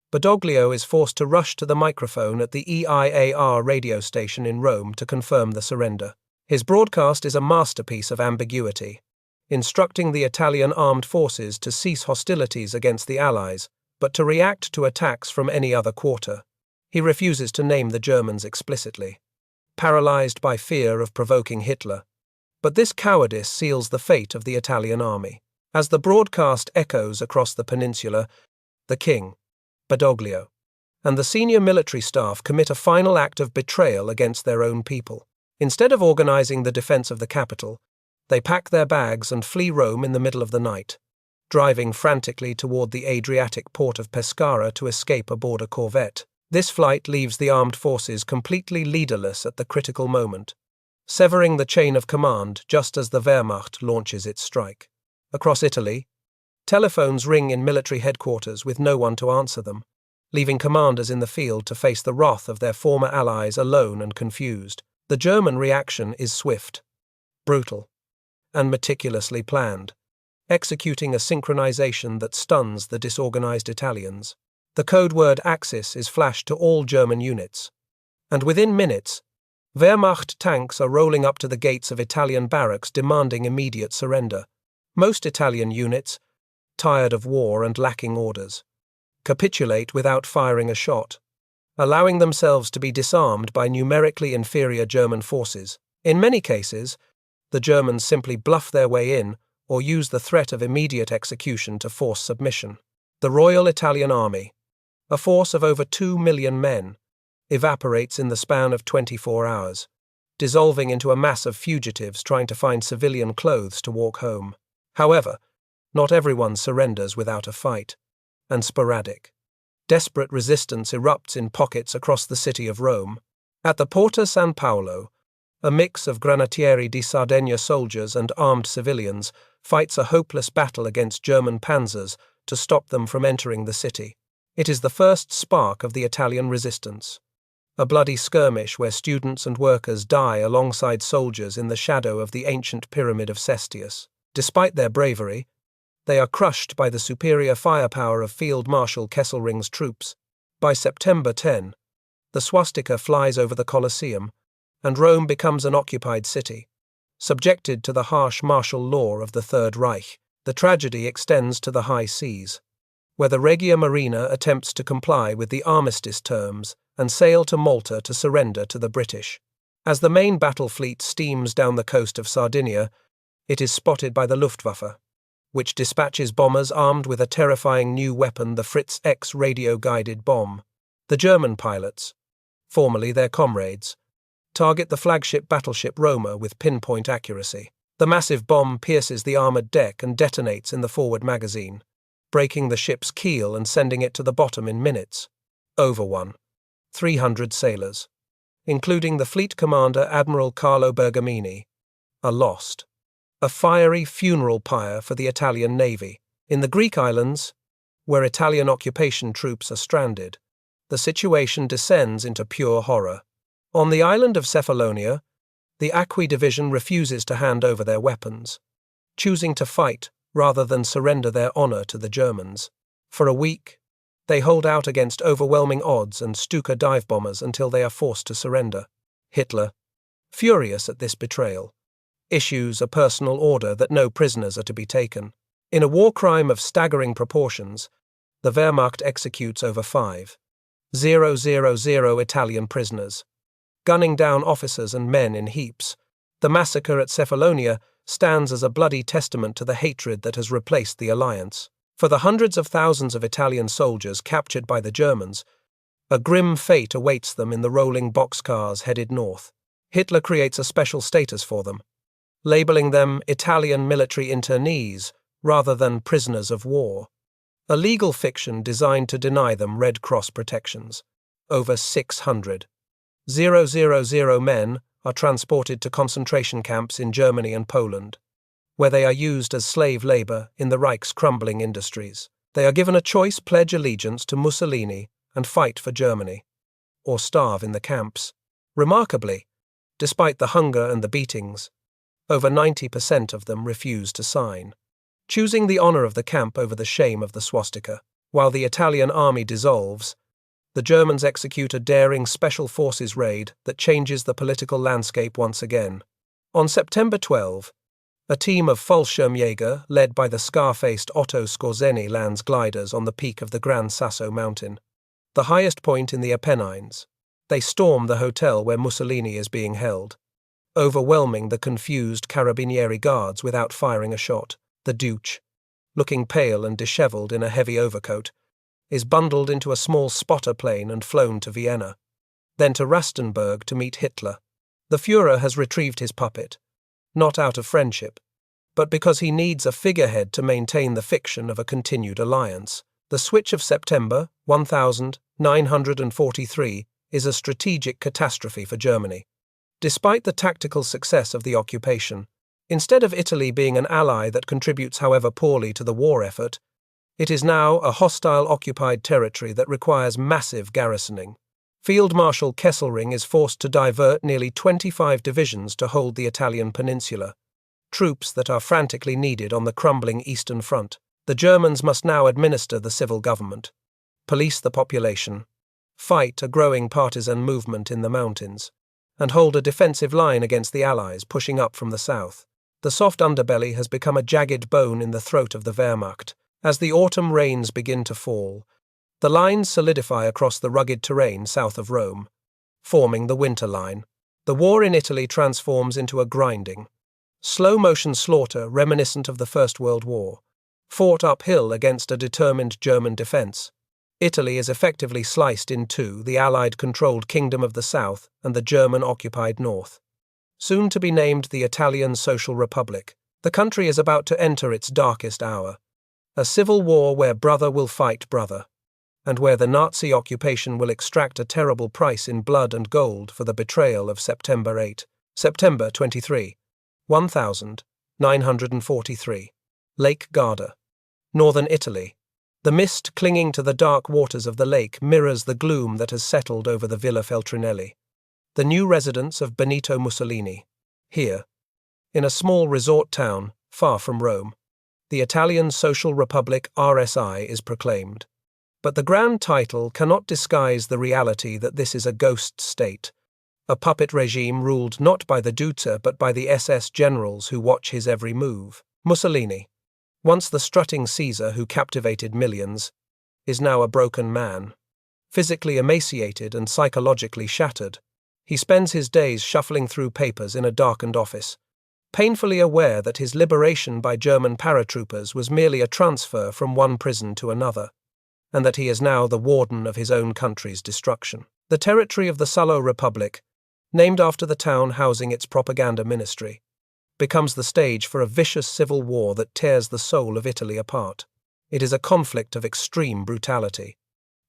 Badoglio is forced to rush to the microphone at the EIAR radio station in Rome to confirm the surrender. His broadcast is a masterpiece of ambiguity, instructing the Italian armed forces to cease hostilities against the Allies, but to react to attacks from any other quarter. He refuses to name the Germans explicitly, paralyzed by fear of provoking Hitler. But this cowardice seals the fate of the Italian army. As the broadcast echoes across the peninsula, the king, Badoglio, and the senior military staff commit a final act of betrayal against their own people. Instead of organizing the defense of the capital, they pack their bags and flee Rome in the middle of the night, driving frantically toward the Adriatic port of Pescara to escape aboard a corvette. This flight leaves the armed forces completely leaderless at the critical moment, severing the chain of command just as the Wehrmacht launches its strike. Across Italy, telephones ring in military headquarters with no one to answer them, leaving commanders in the field to face the wrath of their former allies alone and confused. The German reaction is swift, brutal, and meticulously planned, executing a synchronization that stuns the disorganized Italians. The code word Axis is flashed to all German units, and within minutes, Wehrmacht tanks are rolling up to the gates of Italian barracks demanding immediate surrender. Most Italian units, tired of war and lacking orders, capitulate without firing a shot, allowing themselves to be disarmed by numerically inferior German forces. In many cases, the Germans simply bluff their way in or use the threat of immediate execution to force submission. The Royal Italian Army, a force of over 2 million men, evaporates in the span of 24 hours, dissolving into a mass of fugitives trying to find civilian clothes to walk home. However, not everyone surrenders without a fight, and sporadic, desperate resistance erupts in pockets across the city of Rome. At the Porta San Paolo, a mix of Granatieri di Sardegna soldiers and armed civilians fights a hopeless battle against German panzers to stop them from entering the city. It is the first spark of the Italian resistance, a bloody skirmish where students and workers die alongside soldiers in the shadow of the ancient pyramid of Cestius. Despite their bravery, they are crushed by the superior firepower of Field Marshal Kesselring's troops. By September 10, the swastika flies over the Colosseum, and Rome becomes an occupied city, subjected to the harsh martial law of the Third Reich. The tragedy extends to the high seas, where the Regia Marina attempts to comply with the armistice terms and sail to Malta to surrender to the British. As the main battle fleet steams down the coast of Sardinia, it is spotted by the Luftwaffe, which dispatches bombers armed with a terrifying new weapon, the Fritz X radio-guided bomb. The German pilots, formerly their comrades, target the flagship battleship Roma with pinpoint accuracy. The massive bomb pierces the armored deck and detonates in the forward magazine, breaking the ship's keel and sending it to the bottom in minutes. Over 300 sailors, including the fleet commander Admiral Carlo Bergamini, are lost. A fiery funeral pyre for the Italian Navy. In the Greek islands, where Italian occupation troops are stranded, the situation descends into pure horror. On the island of Cephalonia, the WWII division refuses to hand over their weapons, choosing to fight rather than surrender their honor to the Germans. For a week, they hold out against overwhelming odds and Stuka dive bombers until they are forced to surrender. Hitler, furious at this betrayal, issues a personal order that no prisoners are to be taken. In a war crime of staggering proportions, the Wehrmacht executes over 5,000 Italian prisoners, gunning down officers and men in heaps. The massacre at Cephalonia stands as a bloody testament to the hatred that has replaced the alliance. For the hundreds of thousands of Italian soldiers captured by the Germans, a grim fate awaits them in the rolling boxcars headed north. Hitler creates a special status for them, labeling them Italian military internees rather than prisoners of war, a legal fiction designed to deny them Red Cross protections. Over 600 men are transported to concentration camps in Germany and Poland, where they are used as slave labor in the Reich's crumbling industries. They are given a choice: pledge allegiance to Mussolini and fight for Germany, or starve in the camps. Remarkably, despite the hunger and the beatings, over 90% of them refuse to sign, choosing the honor of the camp over the shame of the swastika. While the Italian army dissolves, the Germans execute a daring special forces raid that changes the political landscape once again. On September 12, a team of Fallschirmjäger, led by the scar-faced Otto Skorzeny, lands gliders on the peak of the Gran Sasso mountain, the highest point in the Apennines. They storm the hotel where Mussolini is being held, overwhelming the confused Carabinieri guards without firing a shot. The Duce, looking pale and disheveled in a heavy overcoat, is bundled into a small spotter plane and flown to Vienna, then to Rastenburg to meet Hitler. The Führer has retrieved his puppet, not out of friendship, but because he needs a figurehead to maintain the fiction of a continued alliance. The switch of September 1943 is a strategic catastrophe for Germany. Despite the tactical success of the occupation, instead of Italy being an ally that contributes however poorly to the war effort, it is now a hostile occupied territory that requires massive garrisoning. Field Marshal Kesselring is forced to divert nearly 25 divisions to hold the Italian peninsula, troops that are frantically needed on the crumbling Eastern Front. The Germans must now administer the civil government, police the population, fight a growing partisan movement in the mountains, and hold a defensive line against the Allies pushing up from the south. The soft underbelly has become a jagged bone in the throat of the Wehrmacht. As the autumn rains begin to fall, the lines solidify across the rugged terrain south of Rome, forming the winter line. The war in Italy transforms into a grinding, slow-motion slaughter reminiscent of the First World War, fought uphill against a determined German defense. Italy is effectively sliced in two: the Allied-controlled Kingdom of the South and the German-occupied North. Soon to be named the Italian Social Republic, the country is about to enter its darkest hour, a civil war where brother will fight brother, and where the Nazi occupation will extract a terrible price in blood and gold for the betrayal of September 8. September 23, 1943. Lake Garda, northern Italy. The mist clinging to the dark waters of the lake mirrors the gloom that has settled over the Villa Feltrinelli, the new residence of Benito Mussolini. Here, in a small resort town far from Rome, the Italian Social Republic RSI is proclaimed. But the grand title cannot disguise the reality that this is a ghost state, a puppet regime ruled not by the Duce but by the SS generals who watch his every move. Mussolini, once the strutting Caesar who captivated millions, is now a broken man. Physically emaciated and psychologically shattered, he spends his days shuffling through papers in a darkened office, painfully aware that his liberation by German paratroopers was merely a transfer from one prison to another, and that he is now the warden of his own country's destruction. The territory of the Salo Republic, named after the town housing its propaganda ministry, becomes the stage for a vicious civil war that tears the soul of Italy apart. It is a conflict of extreme brutality,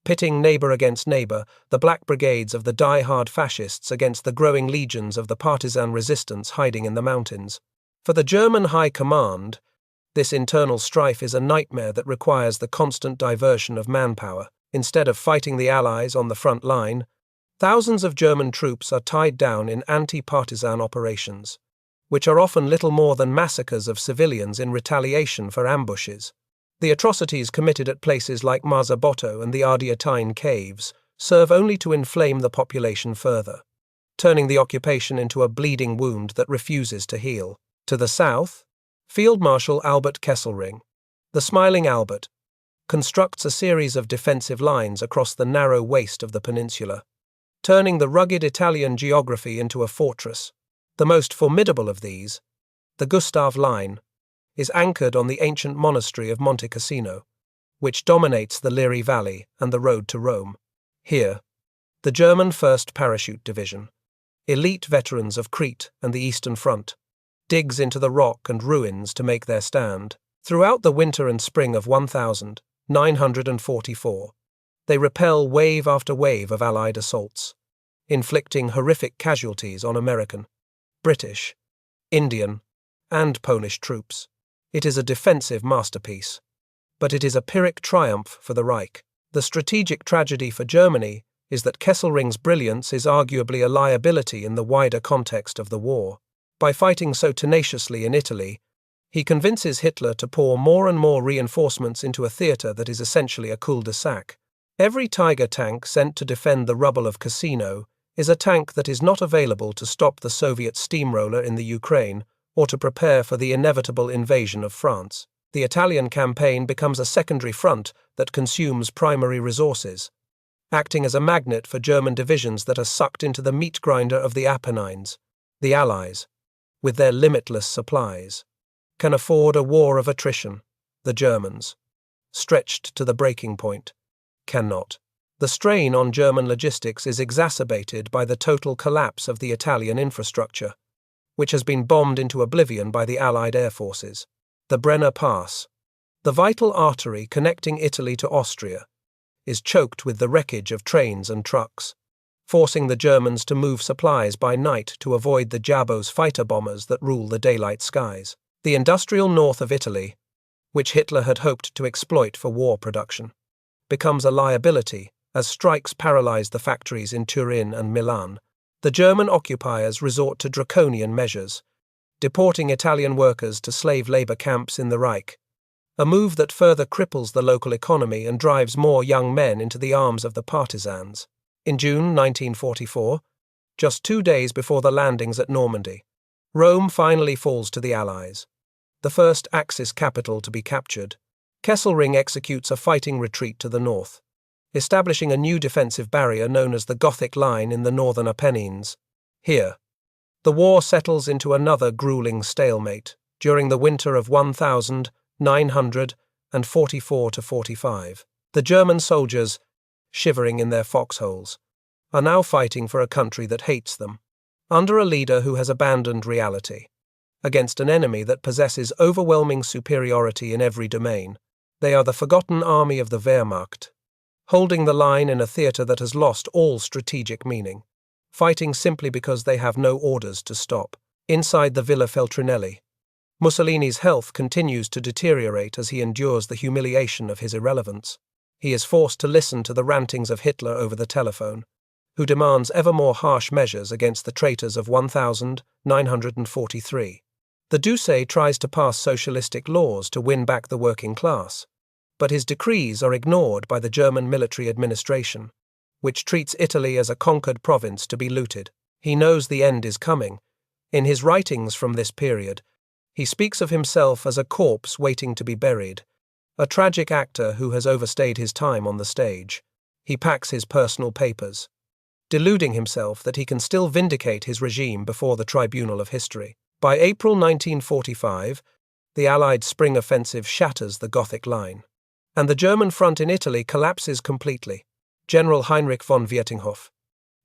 pitting neighbor against neighbor, the black brigades of the die-hard fascists against the growing legions of the partisan resistance hiding in the mountains. For the German High Command, this internal strife is a nightmare that requires the constant diversion of manpower. Instead of fighting the Allies on the front line, thousands of German troops are tied down in anti-partisan operations, which are often little more than massacres of civilians in retaliation for ambushes. The atrocities committed at places like Marzabotto and the Ardeatine caves serve only to inflame the population further, turning the occupation into a bleeding wound that refuses to heal. To the south, Field Marshal Albert Kesselring, the Smiling Albert, constructs a series of defensive lines across the narrow waist of the peninsula, turning the rugged Italian geography into a fortress. The most formidable of these, the Gustav Line, is anchored on the ancient monastery of Monte Cassino, which dominates the Liri Valley and the road to Rome. Here, the German 1st Parachute Division, elite veterans of Crete and the Eastern Front, digs into the rock and ruins to make their stand. Throughout the winter and spring of 1944, they repel wave after wave of Allied assaults, inflicting horrific casualties on American, British, Indian, and Polish troops. It is a defensive masterpiece, but it is a Pyrrhic triumph for the Reich. The strategic tragedy for Germany is that Kesselring's brilliance is arguably a liability in the wider context of the war. By fighting so tenaciously in Italy, he convinces Hitler to pour more and more reinforcements into a theatre that is essentially a cul-de-sac. Every Tiger tank sent to defend the rubble of Cassino is a tank that is not available to stop the Soviet steamroller in the Ukraine or to prepare for the inevitable invasion of France. The Italian campaign becomes a secondary front that consumes primary resources, acting as a magnet for German divisions that are sucked into the meat grinder of the Apennines. The Allies, with their limitless supplies, can afford a war of attrition. The Germans, stretched to the breaking point, cannot. The strain on German logistics is exacerbated by the total collapse of the Italian infrastructure, which has been bombed into oblivion by the Allied air forces. The Brenner Pass, the vital artery connecting Italy to Austria, is choked with the wreckage of trains and trucks, forcing the Germans to move supplies by night to avoid the Jabos fighter bombers that rule the daylight skies. The industrial north of Italy, which Hitler had hoped to exploit for war production, becomes a liability as strikes paralyze the factories in Turin and Milan. The German occupiers resort to draconian measures, deporting Italian workers to slave labor camps in the Reich, a move that further cripples the local economy and drives more young men into the arms of the partisans. In June 1944, just 2 days before the landings at Normandy, Rome finally falls to the Allies, the first Axis capital to be captured. Kesselring executes a fighting retreat to the north, establishing a new defensive barrier known as the Gothic Line in the northern Apennines. Here, the war settles into another grueling stalemate during the winter of 1944–45. The German soldiers, shivering in their foxholes, are now fighting for a country that hates them, under a leader who has abandoned reality, against an enemy that possesses overwhelming superiority in every domain. They are the forgotten army of the Wehrmacht, holding the line in a theatre that has lost all strategic meaning, fighting simply because they have no orders to stop. Inside the Villa Feltrinelli, Mussolini's health continues to deteriorate as he endures the humiliation of his irrelevance. He is forced to listen to the rantings of Hitler over the telephone, who demands ever more harsh measures against the traitors of 1943. The Duce tries to pass socialistic laws to win back the working class, but his decrees are ignored by the German military administration, which treats Italy as a conquered province to be looted. He knows the end is coming. In his writings from this period, he speaks of himself as a corpse waiting to be buried, a tragic actor who has overstayed his time on the stage. He packs his personal papers, deluding himself that he can still vindicate his regime before the tribunal of history. By April 1945, the Allied spring offensive shatters the Gothic Line, and the German front in Italy collapses completely. General Heinrich von Vietinghoff,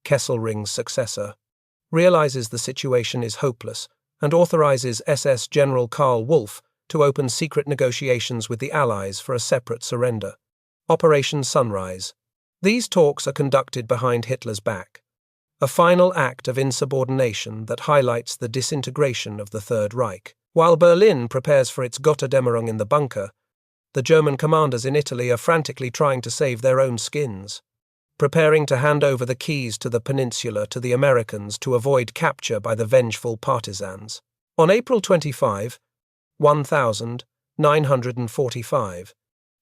Kesselring's successor, realizes the situation is hopeless and authorizes SS General Karl Wolff to open secret negotiations with the Allies for a separate surrender. Operation Sunrise. These talks are conducted behind Hitler's back, a final act of insubordination that highlights the disintegration of the Third Reich. While Berlin prepares for its Gotterdämmerung in the bunker, the German commanders in Italy are frantically trying to save their own skins, preparing to hand over the keys to the peninsula to the Americans to avoid capture by the vengeful partisans. On April 25, 1945,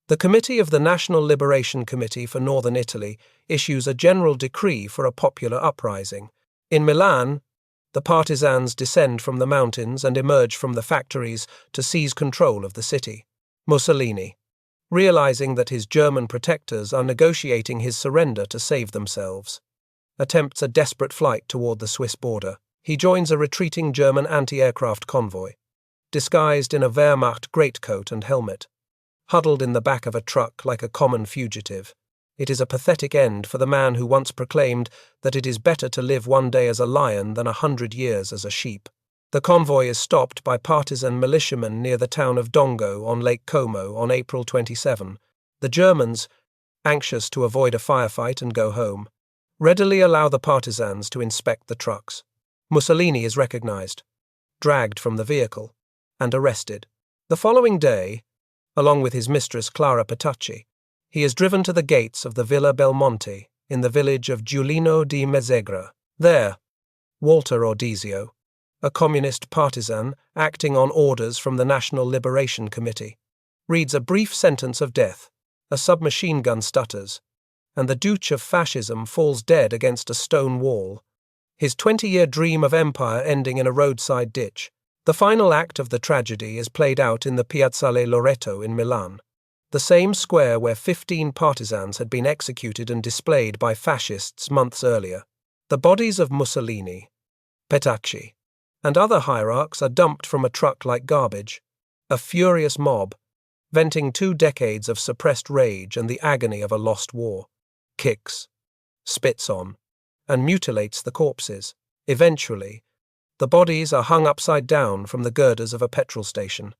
the Committee of the National Liberation Committee for Northern Italy issues a general decree for a popular uprising. In Milan, the partisans descend from the mountains and emerge from the factories to seize control of the city. Mussolini, realizing that his German protectors are negotiating his surrender to save themselves, attempts a desperate flight toward the Swiss border. He joins a retreating German anti-aircraft convoy, disguised in a Wehrmacht greatcoat and helmet, huddled in the back of a truck like a common fugitive. It is a pathetic end for the man who once proclaimed that it is better to live one day as a lion than 100 years as a sheep. The convoy is stopped by partisan militiamen near the town of Dongo on Lake Como on April 27. The Germans, anxious to avoid a firefight and go home, readily allow the partisans to inspect the trucks. Mussolini is recognized, dragged from the vehicle, and arrested. The following day, along with his mistress Clara Petacci, he is driven to the gates of the Villa Belmonte in the village of Giulino di Mezzegra. There, Walter Ordizio, a communist partisan acting on orders from the National Liberation Committee, reads a brief sentence of death, a submachine gun stutters, and the Duce of Fascism falls dead against a stone wall, his 20-year dream of empire ending in a roadside ditch. The final act of the tragedy is played out in the Piazzale Loreto in Milan, the same square where 15 partisans had been executed and displayed by fascists months earlier. The bodies of Mussolini, Petacci, and other hierarchs are dumped from a truck like garbage. A furious mob, venting 2 decades of suppressed rage and the agony of a lost war, kicks, spits on, and mutilates the corpses. Eventually, the bodies are hung upside down from the girders of a petrol station,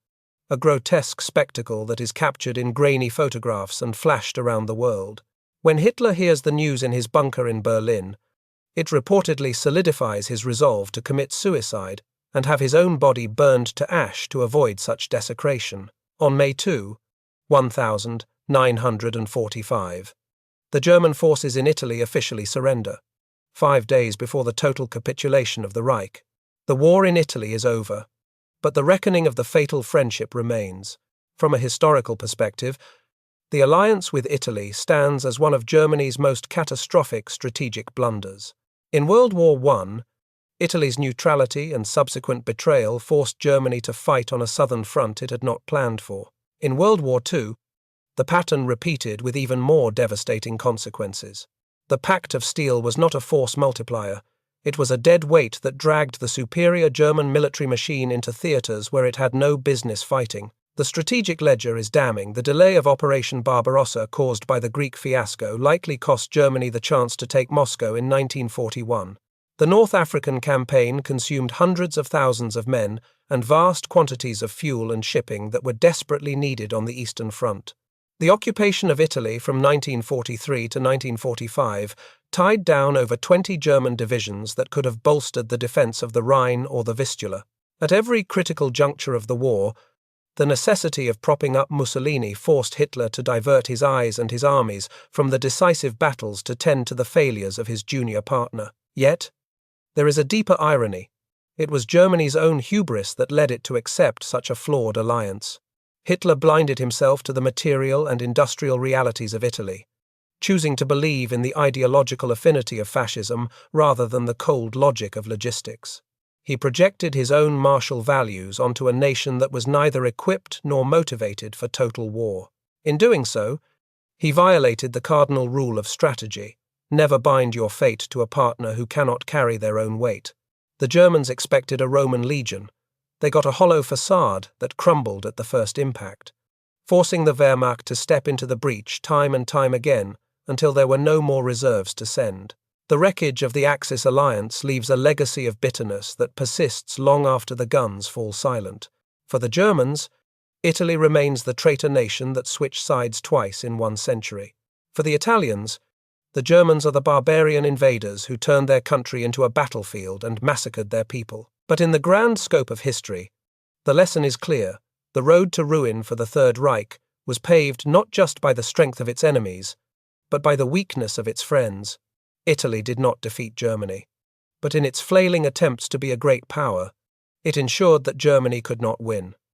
a grotesque spectacle that is captured in grainy photographs and flashed around the world. When Hitler hears the news in his bunker in Berlin, it reportedly solidifies his resolve to commit suicide and have his own body burned to ash to avoid such desecration. On May 2, 1945, the German forces in Italy officially surrender, 5 days before the total capitulation of the Reich. The war in Italy is over, but the reckoning of the fatal friendship remains. From a historical perspective, the alliance with Italy stands as one of Germany's most catastrophic strategic blunders. In World War I, Italy's neutrality and subsequent betrayal forced Germany to fight on a southern front it had not planned for. In World War II, the pattern repeated with even more devastating consequences. The Pact of Steel was not a force multiplier. It was a dead weight that dragged the superior German military machine into theaters where it had no business fighting. The strategic ledger is damning. The delay of Operation Barbarossa caused by the Greek fiasco likely cost Germany the chance to take Moscow in 1941. The North African campaign consumed hundreds of thousands of men and vast quantities of fuel and shipping that were desperately needed on the Eastern Front. The occupation of Italy from 1943 to 1945 tied down over 20 German divisions that could have bolstered the defense of the Rhine or the Vistula. At every critical juncture of the war, the necessity of propping up Mussolini forced Hitler to divert his eyes and his armies from the decisive battles to tend to the failures of his junior partner. Yet, there is a deeper irony. It was Germany's own hubris that led it to accept such a flawed alliance. Hitler blinded himself to the material and industrial realities of Italy, choosing to believe in the ideological affinity of fascism rather than the cold logic of logistics. He projected his own martial values onto a nation that was neither equipped nor motivated for total war. In doing so, he violated the cardinal rule of strategy: never bind your fate to a partner who cannot carry their own weight. The Germans expected a Roman legion. They got a hollow facade that crumbled at the first impact. forcing the Wehrmacht to step into the breach time and time again until there were no more reserves to send. The wreckage of the Axis alliance leaves a legacy of bitterness that persists long after the guns fall silent. For the Germans, Italy remains the traitor nation that switched sides twice in 1 century. For the Italians, the Germans are the barbarian invaders who turned their country into a battlefield and massacred their people. But in the grand scope of history, the lesson is clear. The road to ruin for the Third Reich was paved not just by the strength of its enemies, but by the weakness of its friends. Italy did not defeat Germany, but in its flailing attempts to be a great power, it ensured that Germany could not win.